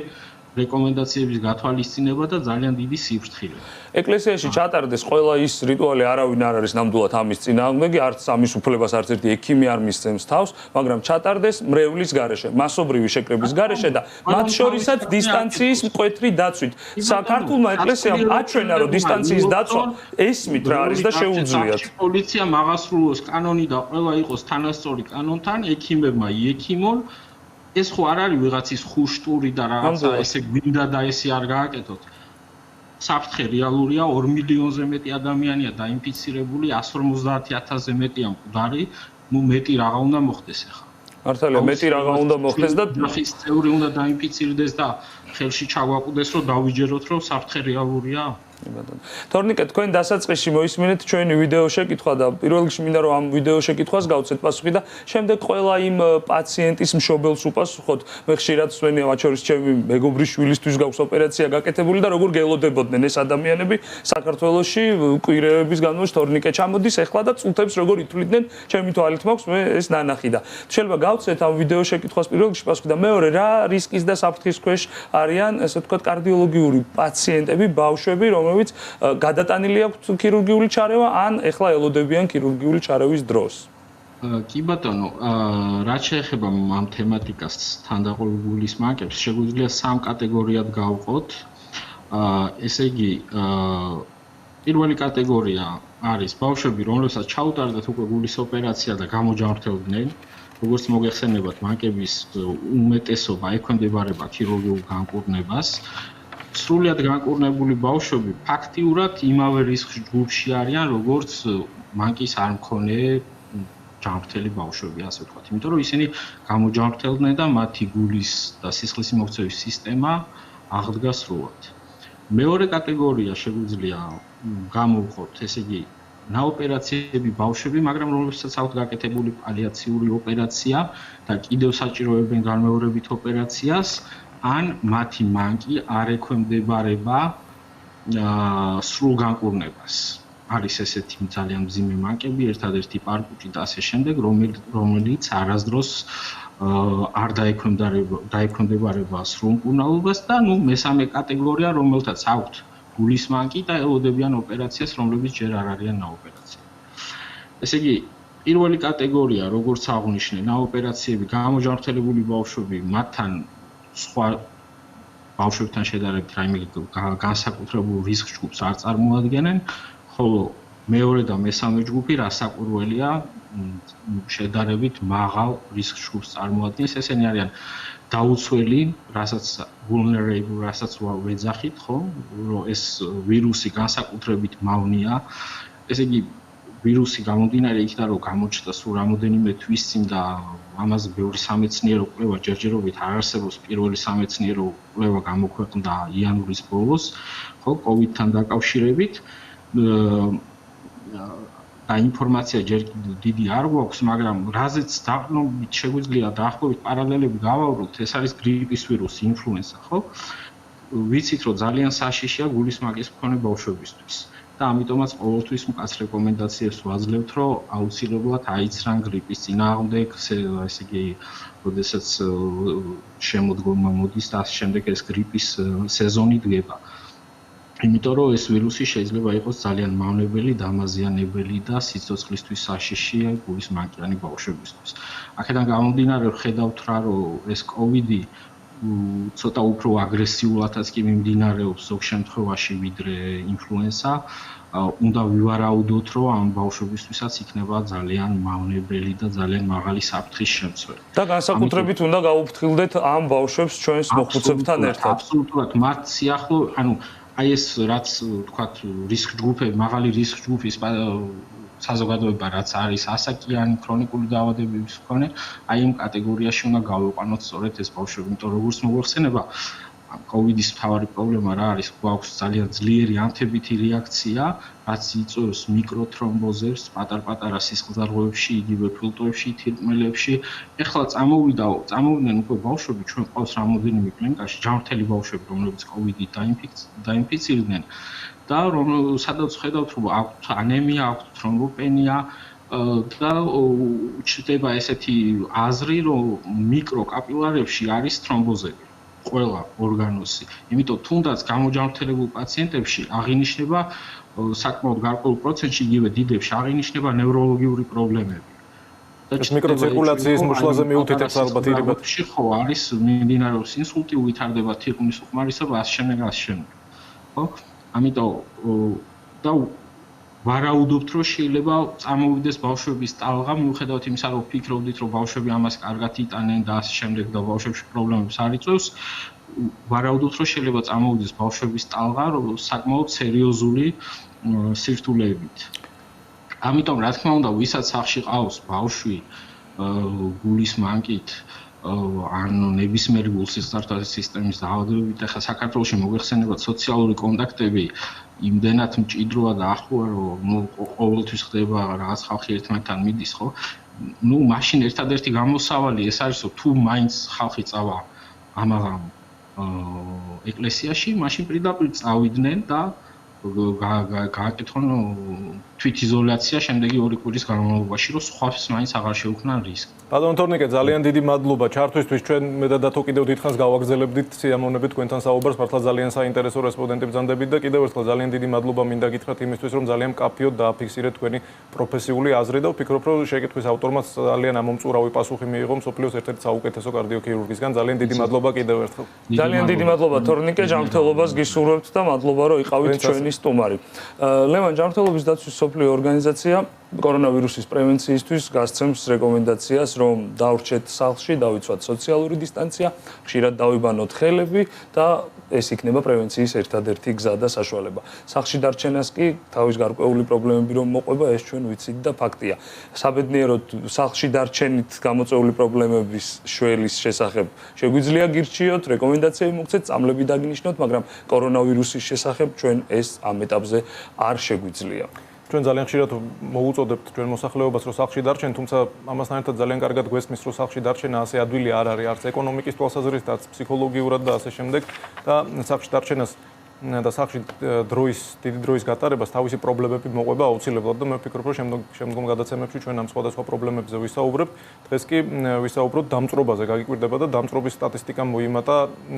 რეკომენდაციების გათვალისწინება და ძალიან დიდი სიფრთხილე. ეკლესიაში ჩატარდეს ყველა ის რიტუალი, არავინ არ არის ნამდვილად ამის წინააღმდეგი, არც ამის უფლებას არც ერთი ექიმი არ მისცემს თავს, მაგრამ ჩატარდეს მრევლის გარეშე, მასობრივი შეკრების გარეშე და მათ შორისაც დისტანციის მკვეთრი დაცვით. საქართველოს ეკლესიამ აჩვენა, რომ დისტანციის დაცვა ესმით რა არის და შეუძლიათ. პოლიცია მაღასრულოს კანონი და ყველა იყოს თანასწორი კანონთან, ექიმებმა იექიმონ. ეს ხო არ არის ვიღაცის ხუშტური და რაღაცა ესე გვინდა და ესე არ გააკეთოთ. საფრთხე რეალურია, 2 მილიონზე მეტი ადამიანია დაინფიცირებული, 150,000-ზე მეტია მკვდარი, ნუ მეტი რაღაცა უნდა მოხდეს ახლა. მართალია, მეტი რაღაცა უნდა მოხდეს და ნახის წევრი უნდა დაინფიცირდეს და ხელში ჩაგვაკვდეს, რომ დავიჯეროთ, რომ საფრთხე რეალურია. თორნიკე, თქვენ დასაწყისში მოისმინეთ ჩვენი ვიდეო შეკითხვა და პირველ რიგში მინდა რომ ამ ვიდეო შეკითხვას გავცეთ პასუხი და შემდეგ ყველა იმ პაციენტის მშობელს უპასუხოთ. მე ხშირად ვსვენია, მათ შორის ჩემი მეგობრის შვილისთვის გაქვს ოპერაცია გაკეთებული და როგორ გელოდებოდნენ ეს ადამიანები საქართველოში კვირეების განმავლობაში თორნიკე ჩამოდის ეხლა და წუთებს როგორ ითვლიდნენ, ჩემი თვალით მაქვს მე ეს ნანახი და შეიძლება გავცეთ ამ ვიდეო შეკითხვას პირველ რიგში პასუხი და მეორე რა რისკის და საფრთხის ქვეშ არიან, ესე ვთქვათ, კარდიოლოგიური პაციენტები, ბავშვები, რომლებიც გადატანილი აქვთ ქირურგიული ჩარევა ან ეხლა ელოდებიან ქირურგიული ჩარევის დროს. კი ბატონო, რაც შეეხება ამ თემატიკას თანდაყოლებული მაკებს, შეგვიძლია 3 კატეგორიად გავყოთ. ესე იგი, პირველი კატეგორია არის ბავშვები, რომლებსაც ჩაუტარდათ უკვე გულის ოპერაცია და გამოჯანმრთელდნენ. როგორც მოგეხსენებათ, მაკების უმეტესობა ექვემდებარება ქირურგიულ განკურნებას. სრულიად განკურნებული ბავშვები ფაქტიურად იმავე რისკის ჯგუფში არიან, როგორც მანკის არ მქონე ჯანმრთელი ბავშვები, ასე ვთქვათ. იმიტომ რომ ისინი გამოჯანმრთელდნენ და მათი გულის და სისხლის მიმოქცევის სისტემა აღდგა სრულად. მეორე კატეგორია შეგვიძლია გამოვყოთ, ესე იგი, ნაოპერაციები ბავშვები, მაგრამ რომლებსაც აქვთ გაკეთებული პალიაციური ოპერაცია და კიდევ საჭიროებენ განმეორებით ოპერაციას. ან მათი მანკი არ ექვემდებარება სრულ განკურნებას. არის ესეთი ძალიან მძიმე მანკები, ერთადერთი პარკუჭი და ასე შემდეგ, რომელიც არასდროს არ დაექვემდებარება სრულ მკურნალობას და ნუ მესამე კატეგორია, რომელთაც აქვთ გულის მანკი და ელოდებიან ოპერაციას, რომლებიც ჯერ არ არიან ნაოპერაცია. ესე იგი, პირველი კატეგორია, როგორც აღვნიშნე, ნაოპერაციები, გამოჯანმრთელებული ბავშვები, მათთან სხვა ბავშვებთან შედარებით რაიმე განსაკუთრებულ რისკ ჯგუფს არ წარმოადგენენ, ხოლო მეორე და მესამე ჯგუფი რასაკვირველია შედარებით მაღალ რისკ ჯგუფს წარმოადგენს. ესენი არიან დაუცველი, რასაც vulnerable, რასაც ვეძახით, ხო, რომ ეს ვირუსი განსაკუთრებით მავნია. ესე იგი, ვირუსი გამომდინარე იქიდან, რომ გამოჩნდა სულ რამოდენიმე თვის წინ და ამაზე ბევრი სამეცნიერო კვლევა ჯერჯერობით არ არსებობს. პირველი სამეცნიერო კვლევა გამოქვეყნდა იანვრის ბოლოს, ხო, COVID-თან დაკავშირებით. და ინფორმაცია ჯერ დიდი არ გვაქვს, მაგრამ რაზეც დაყრდნობით შეგვიძლია დაახლოებით პარალელები გავაუბროთ, ეს არის გრიპის ვირუსი, ინფლუენსა, ხო? ვიცით, რომ ძალიან საშიშია გულის მაკის მქონე ბავშვებისთვის. და ამიტომაც ყოველთვის მკაცრ რეკომენდაციებს ვაძლევთ, რომ აუცილებლად აიცრან გრიპის წინააღმდეგ, ესე იგი, როდესაც შემოდგომა მოდის და ამ შემდეგ ეს გრიპის სეზონი დგება. იმიტომ რომ ეს ვირუსი შეიძლება იყოს ძალიან მავნებელი, დამაზიანებელი და სიცოცხლისთვის საშიში გულის მანკიანი ბავშვებისთვის. აქედან გამომდინარე ხედავთ რა რომ ეს კოვიდი ცოტა უფრო აგრესიულადაც კი მიმდინარეობს ზოგ შემთხვევაში ვიდრე ინფლუენსა. უნდა ვივარაუდოთ, რომ ამ ბავშვებისთვისაც იქნება ძალიან მავნებელი და ძალიან მაღალი საფრთხის შემცველი. და განსაკუთრებით უნდა გაუფრთხილდეთ ამ ბავშვებს ჩვენს მოხუცებთან ერთად. აბსოლუტურად მათ სიახლოვე, ანუ აი ეს რაც თქვათ რისკ ჯგუფები, მაღალი რისკ ჯგუფის საზოგადოება რაც არის ასაკიანი ქრონიკული დაავადებების მქონე, აი იმ კატეგორიაში უნდა გავიყვანოთ სწორედ ეს ბავშვები, იმიტომ როგორც მოგვეხსენება, კოვიდის მთავარი პრობლემა რა არის? გვაქვს ძალიან ძლიერი ანთებითი რეაქცია, რაც იწვევს მიკროთრომბოზებს პატარ-პატარა სისხლძარღვებში, იგივე ფილტვებში, თირკმელებში. ეხლა წამოვიდნენ უკვე ბავშვები, ჩვენ ყავს რამოდენიმე კლინიკაში, ჯანმრთელი ბავშვები, რომლებიც კოვიდით დაინფიცირდნენ და სადაც ხედავთ, რომ აქვთ ანემია, აქვთ თრომბოპენია და ჩნდება ესეთი აზრი, რომ მიკროკაპილარებში არის თრომბოზები. ყველა ორგანოსი. იმიტომ თუნდაც გამოჯანმრთელებულ პაციენტებში აღინიშნება საკმაოდ გარკვეულ პროცენტში იგივე დიდებში აღინიშნება ნევროლოგიური პრობლემები. ეს მიკროცირკულაციის მოშლაზე მიუთითებს ალბათ ირიბად. ხო, არის მიმდინარეობს ინსულტი, ვითარდება თირკმლის უხმარისობა, ასე შემდეგ. ხო? ამიტომ და ვარაუდობთ, რომ შეიძლება წამოვიდეს ბავშვების ტალღა, მიუხედავად იმისა, რომ ვფიქრობდით, რომ ბავშვები ამას კარგად იტანენ და ასე შემდეგ და ბავშვებში პრობლემებს არ იწვევს, ვარაუდობთ, რომ შეიძლება წამოვიდეს ბავშვების ტალღა, საკმაოდ სერიოზული სირთულეებით. ამიტომ, რა თქმა უნდა, ვისაც სახლში ყავს ბავშვი გულის მანკით, ან ნებისმიერი გულსისხლძარღვთა სისტემის დაავადებებით, ახლა საქართველოში მოგვეხსენებათ სოციალური კონტაქტები იმდენად მჭიდროა და ახლოა, რომ ყოველთვის ხდება რაღაც ხალხი ერთმანეთთან მიდის, ხო? მაშინ ერთადერთი გამოსავალი ეს არის, რომ თუ მაინც ხალხი წავა ამაღამ ეკლესიაში, მაშინ პირდაპირ წავიდნენ და გააკეთონ თვითიზოლაცია შემდეგი 2 კვირის განმავლობაში, რომ სხვას მაინც აღარ შეუქმნან რისკი. ბატონო თორნიკე, ძალიან დიდი მადლობა ჩართვისთვის. ჩვენ მე და დათო კიდევ დიდხანს გავაგზავნებდით სიამოვნებით თქვენთან საუბარს. მართლა ძალიან საინტერესო რესპონდენტი ბრძანდებით და კიდევ ერთხელ ძალიან დიდი მადლობა მინდა გითხრათ იმისთვის, რომ ძალიან მკაფიოდ დააფიქსირეთ თქვენი პროფესიული აზრი და ვფიქრობ, რომ შეკითხვის ავტორმაც ძალიან ამომწურავი პასუხი მიიღო მსოფლიოს ერთ-ერთი საუკეთესო კარდიოქირურგისგან. ძალიან დიდი მადლობა კიდევ ერთხელ. ძალიან დიდი მადლობა თორნიკე, ჯანმრთელობას გისურვებთ და მადლობა, რომ იყავით ჩვენი სტუმარი. ლევან, ჯანმრთელობის დაცვის მსოფლიო ორგანიზაცია კორონავირუსის პრევენციისთვის გასცემს რეკომენდაციას, რომ დავრჩეთ სახლში, დავიცვათ სოციალური დისტანცია, ხშირად დავიბანოთ ხელები და ეს იქნება პრევენციის ერთადერთი გზა და საშუალება. სახლში დარჩენას კი თავის გარკვეული პრობლემები რომ მოყვება, ეს ჩვენ ვიცით და ფაქტია. საბედნიეროდ სახლში დარჩენით გამოწვეული პრობლემების შველის შესახებ შეგვიძლია გირჩიოთ, რეკომენდაციები მოგცეთ, წამლები დაგინიშნოთ, მაგრამ კორონავირუსის შესახებ ჩვენ ეს ამ ეტაპზე არ შეგვიძლია. ჩვენ ძალიან ხშირად მოუწოდებთ ჩვენ მოსახლეობას, რომ სახლში დარჩენ, თუმცა ამასთან ერთად ძალიან კარგად გვესმის, რომ სახლში დარჩენა ასე ადვილი არ არის, არც ეკონომიკის თვალსაზრისით, ფსიქოლოგიურად და ასე შემდეგ და სახლში დარჩენას და სახლში დიდი დროის გატარებას თავისი პრობლემები მოყვება აუცილებლად და მე ვფიქრობ, რომ შემდგომ გადაცემებში ჩვენ ამ სხვადასხვა პრობლემებზე ვისაუბრებთ. დღეს კი ვისაუბროთ დამწრობაზე, გაგიკვირდება და დამწრობის სტატისტიკა მოიმატა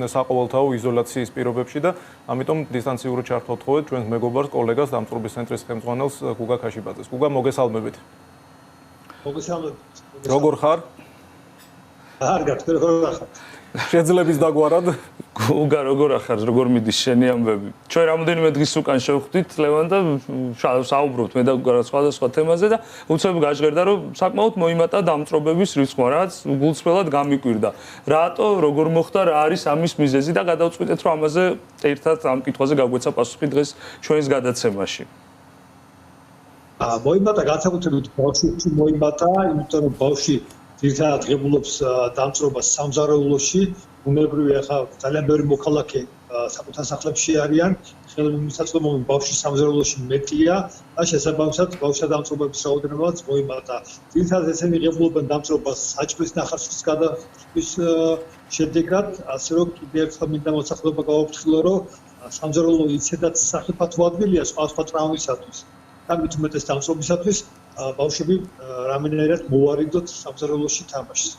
საყოველთაო იზოლაციის პირობებში და ამიტომ დისტანციურად ჩართვა ვთხოვეთ ჩვენს მეგობარს, კოლეგას, დამწრობის ცენტრის ხელმძღვანელს გუგა ქაშიბაძეს. გუგა, მოგესალმებით. მოგესალმებით. როგორ ხარ? კარგად, როგორ ხარ? შეძლებს დაგვარად. გუგა, როგორ ახარ, როგორ მიდის შენი ამბები? ჩვენ რამოდენიმე დღის უკან შევხვდით ლევან და საუბრობთ მე და გუგა სხვადასხვა თემაზე და უცებ გაჟღერდა, რომ საკმაოდ მოიმატა დამწრობების რიცხვი, რაც გულწრფელად გამიკვირდა. რატო, როგორ მოხდა, რა არის ამის მიზეზი და გადავწყვიტეთ, რომ ამაზე ერთად ამ კითხვაზე გაგვეცა პასუხი დღეს ჩვენს გადაცემაში. მოიმატა განსაკუთრებით ბავშვებში მოიმატა, იმიტომ რომ ბავშვი ძირითადად ღებულობს დამწრობას სამზარეულოში, უნებრივია ხა ძალიან ბევრი მოქალაქე საკუთარ სახლებში არიან, ხელმისაწვდომი ბავშვი სამზარეულოში მეტია და შესაბამისად ბავშვთა დამწრობების რაოდენობაც მოიმატა. ძირითადად ესენი ღებულობენ დამწრობას საჭმლის ნახარშის გადახდის შედეგად, ასე რომ კიდევ ერთხელ მინდა მოსახლეობა გავაფრთხილო, რომ სამზარეულო იცედაც სახიფათო ადგილია სხვა ტრავმისათვის. და მით უმეტეს დამწობისათვის ბავშვები რამენერად მოვარიდოთ სამზარეულოში თამაშს.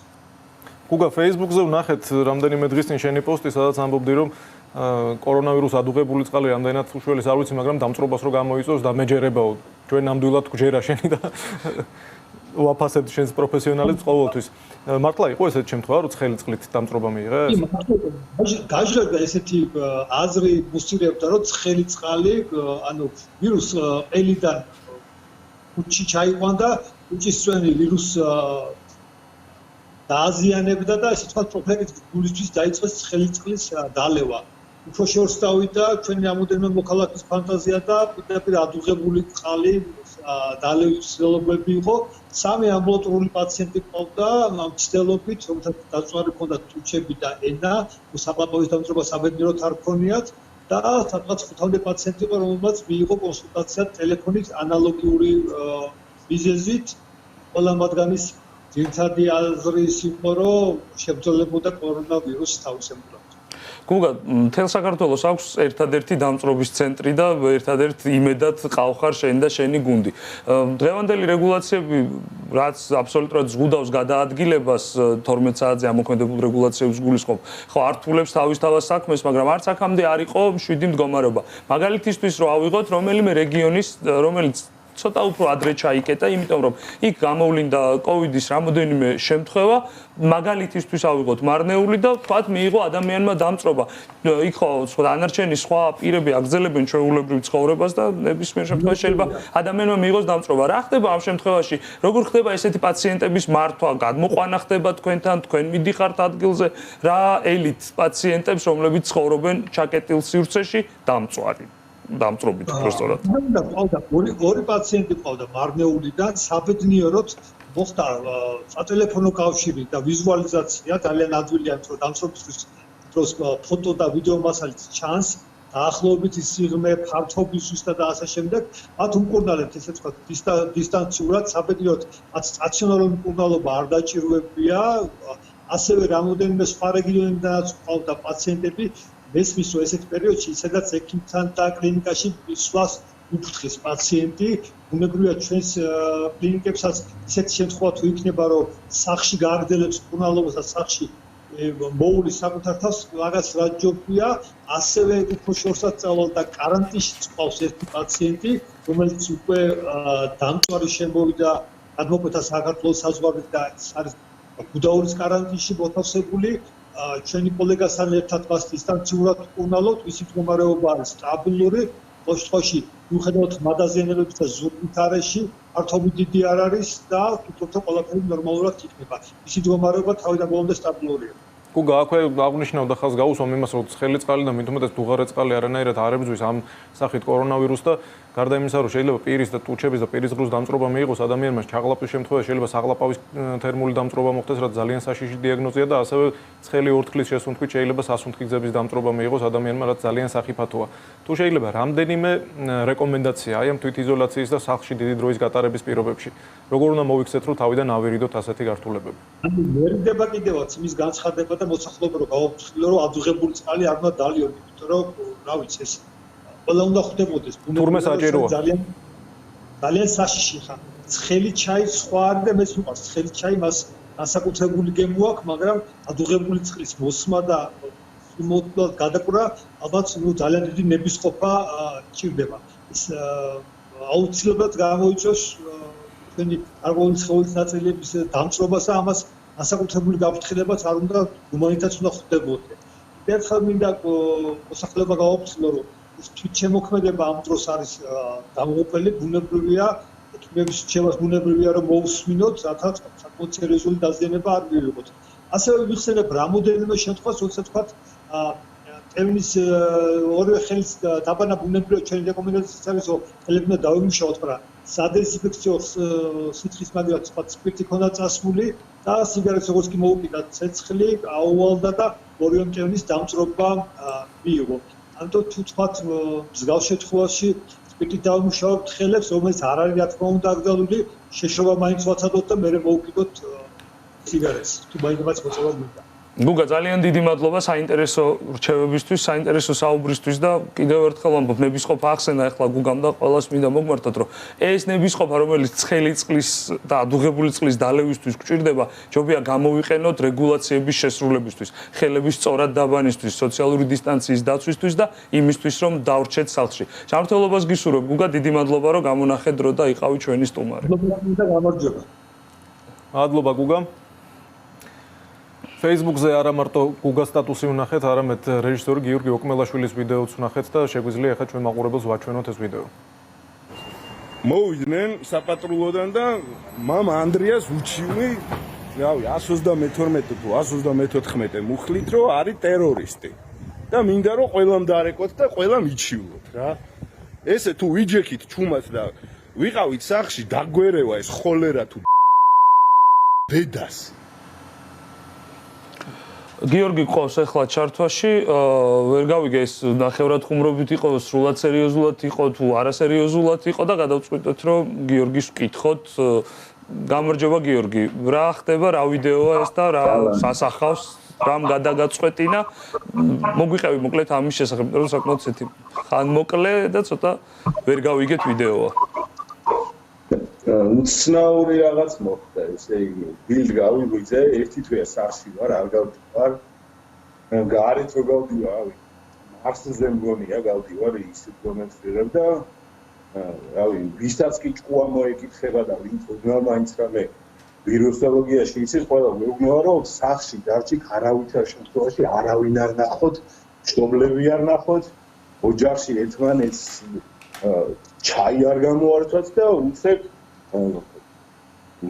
გუგა, ფეისბუკზე ვნახეთ რამდენიმე დღის წინ შენი პოსტი, სადაც ამბობდი, რომ კორონავირუს ადუღებული წყალი რამდენად უშველის არ ვიცი, მაგრამ დამწრობას რო გამოიწვევს და მეჯერებაო. ჩვენ ნამდვილად გვჯერა შენი და ვაფასებთ შენს პროფესიონალებს ყოველთვის. მართლა იყო ესეთი შემთხვევა, რომ ცხელი წყლით დამწრობა მიიღეს? გაჟღერდა ესეთი აზრი მოსწირებდა, რომ ცხელი წყალი, ანუ ვირუს ყელიდან კუჭი ჩაიყვანდა, კუჭის წვენი ვირუს დააზიანებდა და ესე თქვა პროფილით გულისთვის დაიწყეს ცხელი წყლის დალევა. უფრო შორს დავიდა ჩვენი რამოდენიმე მოქალაქის ფანტაზია და პირდაპირ ადუღებული წყალი დალევის ცდილობები იყო. 3 ამბულატორული პაციენტი ყავდა მცდელობით, რომელთაც დაწვარი ჰქონდა ტუჩები და ენა, საყლაპავის დამწრობა საბედნიეროდ არ ჰქონიათ და სადღაც 5-მდე პაციენტი იყო, რომელმაც მიიღო კონსულტაცია ტელეფონით ანალოგიური მიზეზით. ყველა მათგანის ძირითადი აზრი იყო, რომ შებრძოლებოდა კორონავირუსს თავისებურად. გუგა, მთელ საქართველოს აქვს ერთადერთი დამწრობის ცენტრი და ერთადერთ იმედად ყავხარ შენ და შენი გუნდი. დღევანდელი რეგულაციები, რაც აბსოლუტურად ზღუდავს გადაადგილებას 12 საათზე ამოქმედებულ რეგულაციებს გულისხმობ, ხო ართულებს თავის საქმეს, მაგრამ არც აქამდე არ იყო 7 მდგომარეობა. მაგალითისთვის რო ავიღოთ რომელიმე რეგიონის, რომელიც ცოტა უფრო ადრე ჩაიკეტა, იმიტომ რომ იქ გამოვლინდა კოვიდის რამოდენიმე შემთხვევა, მაგალითისთვის ავიღოთ მარნეული და თქვათ მიიღო ადამიანმა დამწრობა. იქ ხო დანარჩენი სხვა პირები აგრძელებენ ჩვეულებრივ ცხოვრებას და ნებისმიერ შემთხვევაში შეიძლება ადამიანმა მიიღოს დამწრობა. რა ხდება ამ შემთხვევაში? როგორ ხდება ესეთი პაციენტების მართვა? გადმოყვანა ხდება თქვენთან, თქვენ მიდიხართ ადგილზე? რა ელით პაციენტებს, რომლებიც ცხოვრობენ ჩაკეტილ სივრცეში, დამწრობით უბრალოდ. ყავდა ორი პაციენტი ყავდა მარნეულიდან, საბედნიეროდ მოხდა სატელეფონო კავშირი და ვიზუალიზაცია, ძალიან ადვილია, რომ დამწრობისთვის დროს ფოტო და ვიდეო მასალით ჩანს, დაახლოებით სიღრმე, ფართობი ზუსტად და ასე შემდეგ. მათ უმკურნალებთ, ესე ვთქვათ, დისტანციურად, საბედნიეროდ მათ სტაციონარული მკურნალობა არ დაჭირვებია, ასევე რამოდენიმე სხვა რეგიონებიდანაც ყავდა პაციენტები. მესმის რომ ესეთ პერიოდში სადაც ექიმთან და კლინიკაში სვლას უფრთხის პაციენტი, უნებრივია ჩვენს კლინიკებსაც ესეთი შემთხვევა თუ იქნება, რომ სახლში გააგრძელებს მკურნალობას და სახლში მოულის საკუთარ თავს, რაღაც რაჯობია, ასევე უფრო შორსაც წავალ და კარანტინში წავს ერთი პაციენტი, რომელიც უკვე დამწვარი შემოვიდა, გადმოკვეთა საქართველოს საზღვარით და არის გუდაურის კარანტინში მოთავსებული. ჩვენი კოლეგასთან ერთად მას დისტანციურად ვკურნალობთ, მისი მდგომარეობა არის სტაბილური, ოშთოში მიუხედავად მადაზიანებების და ზურგით არეში, ფართობი დიდი არ არის და თვითონ ყველაფერი ნორმალურად იქნება. მისი მდგომარეობა თავიდან ბოლომდე სტაბილურია. გუგა, აქვე აღნიშნავ და ხაზს გაუსვამ იმას, რომ ცხელი წყალი და მით უმეტეს დუღარე წყალი არანაირად არ ებრძვის ამ სახით კორონავირუსს და გარდა იმისა, რომ შეიძლება პირის და ტუჩების და პირის ღრუს დამწრობა მიიღოს ადამიანმა ჩაღლაპვის შემთხვევაში, შეიძლება საღლაპავის თერმული დამწრობა მოხდეს, რაც ძალიან საშიში დიაგნოზია და ასევე ცხელი ორთქლის შესუნთქვით შეიძლება სასუნთქი გზების დამწრობა მიიღოს ადამიანმა, რაც ძალიან სახიფათოა. თუ შეიძლება რამდენიმე რეკომენდაცია აი ამ თვითიზოლაციის და სახლში დიდი დროის გატარების პირობებში, როგორ უნდა მოვიქცეთ, რომ თავიდან ავირიდოთ ასეთი გართულებები? მერდება კიდევაც იმის განცხადება და მოსახლეობა რომ გავაფრთხილო, რომ ადუღებული წყალი არ უნდა დალიონ, იმიტომ რომ რა ვიცი ეს ყველა უნდა ხვდებოდეს. თურმე საჭიროა. ძალიან საშიში ხარ. ცხელი ჩაი სხვა არის და მეც მიყვარს ცხელი ჩაი, მას განსაკუთრებული გემო აქვს, მაგრამ ადუღებული წყლის მოსმა და მოდულად გადაკვრა ალბათ ძალიან დიდი ნებისყოფა ჭირდება. ეს აუცილებლად გამოიწვევს თქვენი არგონის ხოვლის ნაწილების დამწრობას და ამას განსაკუთრებული გაფრთხილებაც არ უნდა გუმანიტაც უნდა ხვდებოდე. ერთხელ მინდა მოსახლეობა გავაფრთხილო, რომ თვითშემოქმედება ამ დროს არის გამოუყოფელი, ბუნებრივია, თქმების რჩევას ბუნებრივია, რომ მოусმინოთ, რათაც საკმაოდ სერიოზული დაზიანება არ მივიღოთ. ასევე ვიხსენებ რამოდენიმე შემთხვევას, როცა თქვათ ტერმინის ორივე ხელის დაბანა ბუნებრივია ჩვენი რეკომენდაცია არის, რომ ხელები უნდა დავიმუშაოთ, მაგრამ სადეზინფექციო სითხის მაგალითად თქვათ სპირტი ქონდა წასმული და სიგარეტს როგორც კი მოუკიდა ცეცხლი, აუვალდა და ორივე მტევნის დამწრობა მიიღო. ამიტომ თუ თქვათ მსგავს შემთხვევაში სპირტით დავიმუშავებთ ხელებს, რომელიც არ არის რა თქმა უნდა აკრძალული, შეშობა მაინც ვაცადოთ და მერე მოუკიდოთ სიგარეტს, თუ მაინც მოწევა მინდა. გუგა ძალიან დიდი მადლობა საინტერესო რჩევებისთვის, საინტერესო საუბრისთვის და კიდევ ერთხელ ვამბობ, ნებისყოფა ახსენა ახლა გუგამ და ყველას მინდა მოგმართოთ, რომ ეს ნებისყოფა, რომელიც ცხელი წყლის და ადუღებული წყლის დალევისთვის გვჭირდება, ჯობია გამოვიყენოთ რეგულაციების შესრულებისთვის, ხელების სწორად დაბანისთვის, სოციალური დისტანციის დაცვისთვის და იმისთვის, რომ დავრჩეთ სახლში. ჯანმრთელობას გისურვებ, გუგა, დიდი მადლობა, რომ გამონახეთ დრო და იყავი ჩვენი სტუმარი. მადლობა გუგა. ფეისბუკზე არა მარტო გუგას სტატუსი ვნახეთ, არამედ რეჟისორი გიორგი ოკმელაშვილის ვიდეოც ვნახეთ და შეგვიძლია ახლა ჩვენ მაყურებელს ვაჩვენოთ ეს ვიდეო. მოვიდნენ საპატრულოდან და მამ ანდრიას უჩივი, რავი, 132 თუ 134 მუხლით, რომ არის ტერორისტი. და მინდა რომ ყველამ დარეკოთ და ყველამ იჩივლოთ რა. ესე თუ ვიჯექით ჩუმად და ვიყავით სახში, დაგვერევა ეს ხოლერა თუ დედას. გიორგი ყავს ახლა ჩართვაში, ვერ გავიგე ეს ნახევრად ხუმრობით იყო, სრულად სერიოზულად იყო თუ არასერიოზულად იყო და გადავწყვიტეთ რომ გიორგის ვკითხოთ. გამარჯობა გიორგი, რა ხდება, რა ვიდეოა ეს და რა სასახავს, რამ გადაგაწყვეტინა? მოგვიყევი მოკლედ ამის შესახებ, რომ საკმაოდ ცეთი ხანმოკლე და ცოტა ვერ გავიგეთ ვიდეოა. უცნაური რაღაც მოხდა, ესე იგი, ბილდ გავიგვიძე, ერთი თვეა სახში ვარ, არ გავდივარ. გარეთ რო გავდივარ, მარსზე მგონია გავდივარ, ისეთ კომენტირებ და რავი, ვისაც კი ჭკუა მოეკითხება და ვინ თქმა მაინც რამე ვირუსოლოგიაში იცის, ყველა მეუბნება, რომ სახში დარჩი არავითარ შემთხვევაში არავინ არ ნახოთ, მშობლები არ ნახოთ, ოჯახში ერთმანეთს ჩაი არ გამოართვათ და უცებ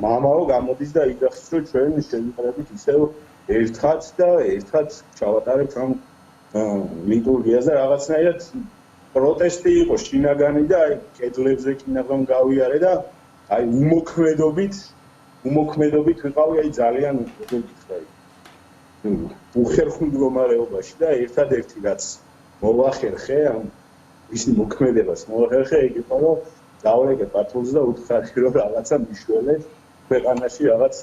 მამაო გამოდის და იგახსოვს რომ ჩვენ შევიყრებით ისევ ერთად ჩავატარებთ ამ ლიტურგიას და რაღაცნაირად პროტესტი იყო შინაგანი და აი კედლებზე კინაღამ გავიარე და აი უმოქმედობით ვიყავი აი ძალიან გითხარი უხერხულ მდგომარეობაში და ერთადერთი რაც მოვახერხე ამ ისი მოქმედებას მოვახერხე იგი იყო რომ დავრეკე პატრულს და უთხარი რომ რაღაცა მიშველეთ ქვეყანაში რაღაც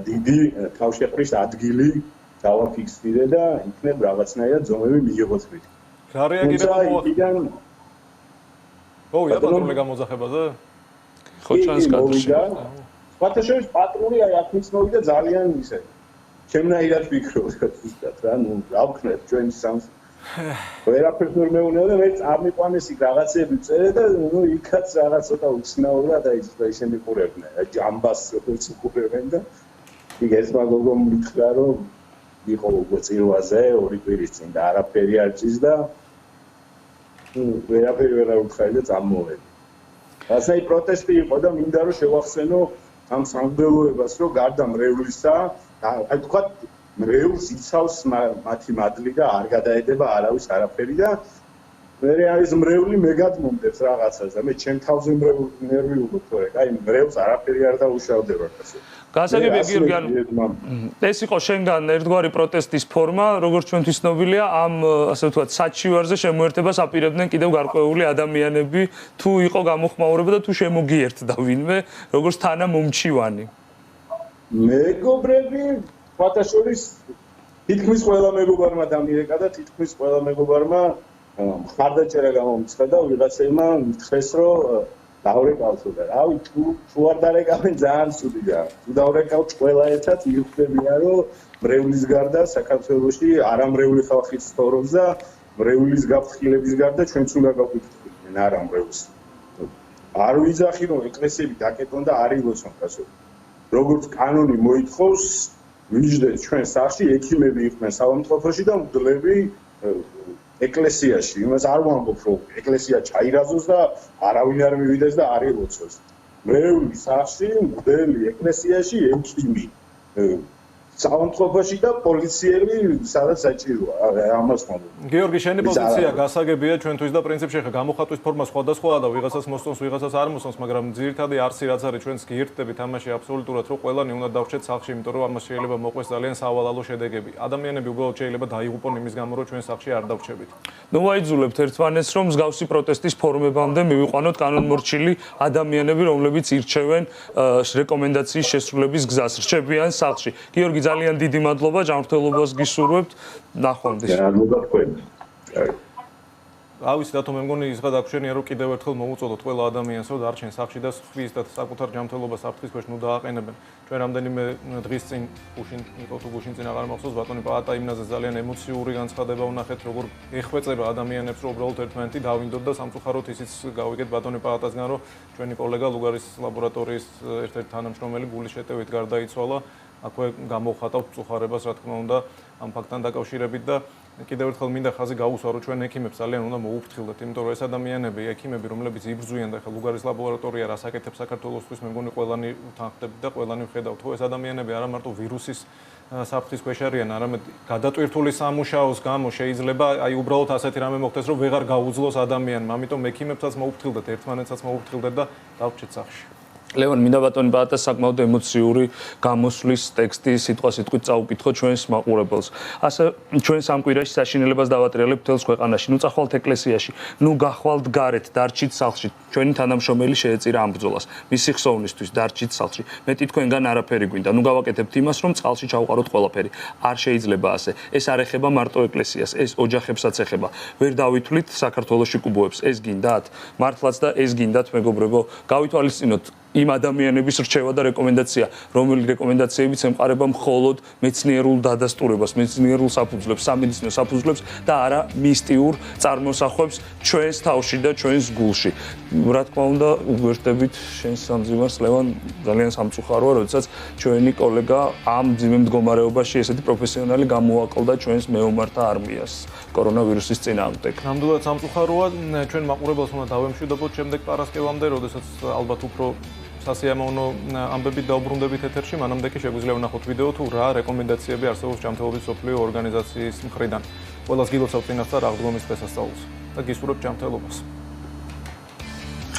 დიდი თავშეყრის ადგილი დავაფიქსირე და იქნებ რაღაცნაირად ზომები მიიღოთ მით. რა რეაგირება მოახდინე? ია პატრულე გამოძახებაზე? ხო ჩანს კადრში. ფათაშოვის პატრული აი აქაც მოვიდა ძალიან ისე. ჩემნაირად ვფიქრობდა ზუსტად რა, ნუ გავქნეთ ჩვენი სამს ვერაფერს ვერ მეუნეო და მე წამიყვანეს იქ რაღაცები წერე და ნუ იქაც რაღაც ცოტა უცნაურად აი ისინი ყურებდნენ. ჯამბას როგორც ყურებენ და იქ ეს მაგოგო მითხრა რომ იყო უკვე წირვაზე 2 კვირის წინ და არაფერი არ ჭის და ვერაფერი ვერ აუთხარი და წამოვედი. ასე პროტესტი იყო და მინდა რომ შევახსენო ამ სამღვდელოებას რომ გარდა მრევლისა აი თქვა მრევლს იცავს მათი მადლი და არ გადაედება არავის არაფერი და მე არის მრევლი მე გადმომდებს რაღაცას და მე ჩემ თავზე ნერვიულობ თორე აი მრევლს არაფერი არ დაუშავდება ასე. გასაგებია გიორგი, ეს იყო შენგან ერთგვარი პროტესტის ფორმა, როგორც ჩვენთვის ცნობილია, ამ ასე ვთქვათ, საჩივარზე შემოერთებას აპირებდნენ კიდევ გარკვეული ადამიანები, თუ იყო გამოხმაურება და თუ შემოგიერთდა ვინმე, როგორც თანამომჩივანი. მეგობრები, ფათაშორის თითქმის ყველა მეგობარმა დამირეკა და თითქმის ყველა მეგობარმა მხარდაჭერა გამომცხა და ვიღაცებმა მითხრეს, რომ დავრეკავთ და რავი თუ არ დარეკავენ ძალიან ცუდია. თუ დავრეკავთ ყველა ერთად მიხვდებიან რომ მრევლის გარდა საქართველოში არამრეული ხალხი ცხოვრობს და მრევლის გაფრთხილების გარდა ჩვენც უნდა გავფრთხილებინ არა მრევლის. არ ვიძახი რომ ეკლესიები დაკეტონ და არ ილოცონ კაცო. როგორც კანონი მოითხოვს, ვიждეთ ჩვენ სახში ექიმები იყვნენ საავადმყოფოში და მგლები ეკლესიაში, იმას არ ვამბობ, რომ ეკლესია ჩაირაზოს და არავინ არ მივიდეს და არ ილოცოს. მრევლი სახში, მგდელი ეკლესიაში, ექიმი საავადმყოფოში და პოლიციელი სადაც საჭიროა. ამას ვამბობ. გიორგი, შენი პოზიცია გასაგებია ჩვენთვის და პრინციპში ხა გამოხატვის ფორმა სხვადასხვაა და ვიღაცას მოსწონს, ვიღაცას არ მოსწონს, მაგრამ ძირითადი არსი რაც არის ჩვენს გიერთდებით ამაში აბსოლუტურად რომ ყველანი უნდა დავრჩეთ სახლში, იმიტომ რომ ამას შეიძლება მოყვეს ძალიან სავალალო შედეგები. ადამიანები უბრალოდ შეიძლება დაიღუპონ იმის გამო, რომ ჩვენ სახლში არ დავრჩებით. ნუ ვაიძულებთ ერთმანეთს, რომ მსგავსი პროტესტის ფორმებამდე მივიყვანოთ კანონმორჩილი ადამიანები, რომლებიც ირჩევენ რეკომენდაციის შესრულების გზას, რჩებიან სახლში. გიორგი, ძალიან დიდი მადლობა, ჯანმრთელობას გისურვებთ. ნახვამდის. რა მოგაქვენ. ავის დათო მე მგონი ისღა დაგვრჩენია რომ კიდევ ერთხელ მოუწოდოთ ყველა ადამიანს რომ დარჩენ სახლში და ხვის და საკუთარ ჯანმრთელობას საფრთხის ქვეშ ნუ დააყენებენ. ჩვენ რამდენიმე დღის წინ გუშინ იყო თუ გუშინ წინ აღარ მახსოვს ბატონი პაატა იმნაზე ძალიან ემოციური განცხადება ვნახეთ როგორ ეხვეწება ადამიანებს რომ უბრალოდ ერთმანეთი დავინდოთ და სამწუხაროდ ისიც გავიგეთ ბატონი პაატასგან რომ ჩვენი კოლეგა ლუგარის ლაბორატორიის ერთ-ერთი თანამშრომელი გულის შეტევით გარდაიცვალა. აქვე გამოვხატავთ წუხარებას რა თქმა უნდა ამ ფაქტთან დაკავშირებით და კიდევ ერთხელ მინდა ხაზი გაუსვა რომ ჩვენ ექიმებს ძალიან უნდა მოუფრთხილდეთ, იმიტომ რომ ეს ადამიანები, ექიმები, რომლებიც იბრძვიან და ახლა ლუგარის ლაბორატორია რას აკეთებს საქართველოსთვის, მე მგონი ყველანი თანხმდებით და ყველანი ვხედავთ, ხო ეს ადამიანები არა მარტო ვირუსის საფრთხის ქვეშ არიან, არამედ გადატვირთული სამუშაოს გამო შეიძლება აი უბრალოდ ასეთი რამე მოხდეს, რომ ვეღარ გაუძლოს ადამიანმა, ამიტომ ექიმებსაც მოუფრთხილდეთ, ერთმანეთსაც მოუფრთხილდეთ და დავრჩეთ სახლში. ლევან, მინდა ბატონი პაატას საკმაოდ ემოციური გამოსვლის ტექსტი სიტყვასიტყვით წაუკითხო ჩვენს მაყურებელს. ასე ჩვენ სამ კვირაში საშინელებას დავატრიალებთ მთელს ქვეყანაში. ნუ წახვალთ ეკლესიაში, ნუ გახვალთ გარეთ, დარჩით სახლში. ჩვენი თანამშრომელი შეეწირა ამ ბრძოლას. მისი ხსოვნისთვის დარჩით სახლში. მეტი თქვენგან არაფერი გვინდა. ნუ გავაკეთებთ იმას, რომ წყალში ჩავყაროთ ყველაფერი. არ შეიძლება ასე. ეს არ ეხება მარტო ეკლესიას, ეს ოჯახებსაც ეხება. ვერ დავითვლით საქართველოში კუბოებს. ეს გინდათ? მართლაც და ეს გინდათ, მეგობრებო. გავითვალისწინოთ იმ ადამიანების რჩევა და რეკომენდაცია, რომელი რეკომენდაციებიც ემყარება მხოლოდ მეცნიერულ დადასტურებას, მეცნიერულ საფუძვლებს, სამედიცინო საფუძვლებს და არა მისტიურ წარმოსახვებს ჩვენს თავში და ჩვენს გულში. რა თქმა უნდა, უგვერდებით შენს სამძიმარს, ლევან, ძალიან სამწუხაროა, როდესაც ჩვენი კოლეგა ამ მძიმე მდგომარეობაში ესეთი პროფესიონალი გამოაკლდა ჩვენს მეომართა არმიას კორონავირუსის წინააღმდეგ. ნამდვილად სამწუხაროა, ჩვენ მაყურებელს უნდა დავემშვიდობოთ შემდეგ პარასკევამდე, როდესაც ალბათ უფრო სასიამოვნო ამბებით დაუბრუნდებით ეთერში, მანამდე კი შეგვიძლია ვნახოთ ვიდეო თუ რა რეკომენდაციები არსებობს ჯანმრთელობის მსოფლიო ორგანიზაციის მხრიდან. ყველას გილოცავთ წინასწარ აღდგომის დღესასწაულს და გისურვებთ ჯანმრთელობას.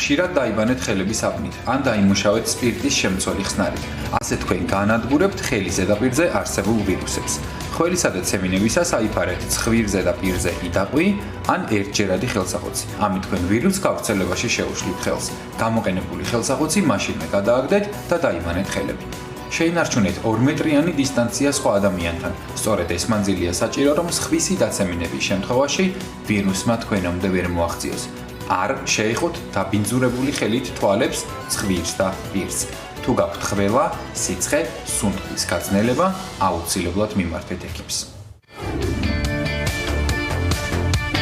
ხშირად დაიბანეთ ხელების აბნით, ან დაიმუშავეთ სპირტის შემცველი ხსნარი. ასე თქვენ განადგურებთ ხელის ზედაპირზე არსებულ ვირუსებს. ხველისა და ცემინებისას აიფარეთ ცხვირ ზედაპირზე იდაყვი ან ერთჯერადი ხელსახოცი. ამით თქვენ ვირუსს გავრცელებაში შეუშლით ხელს. გამოყენებული ხელსახოცი მაშინვე გადააგდეთ და დაიბანეთ ხელები. შეინარჩუნეთ 2 მეტრიანი დისტანცია სხვა ადამიანთან. სწორედ ეს მანძილია საჭირო, რომ სხვისი დაცემინების შემთხვევაში ვირუსმა თქვენამდე ვერ მოაღწიოს. არ შეეხოთ დაბინძურებული ხელით თვალებს, ცხვირს და პირს. თუ გაქვთ ხველა, სიცხე, სუნთქვის გაძნელება, აუცილებლად მიმართეთ ექიმს.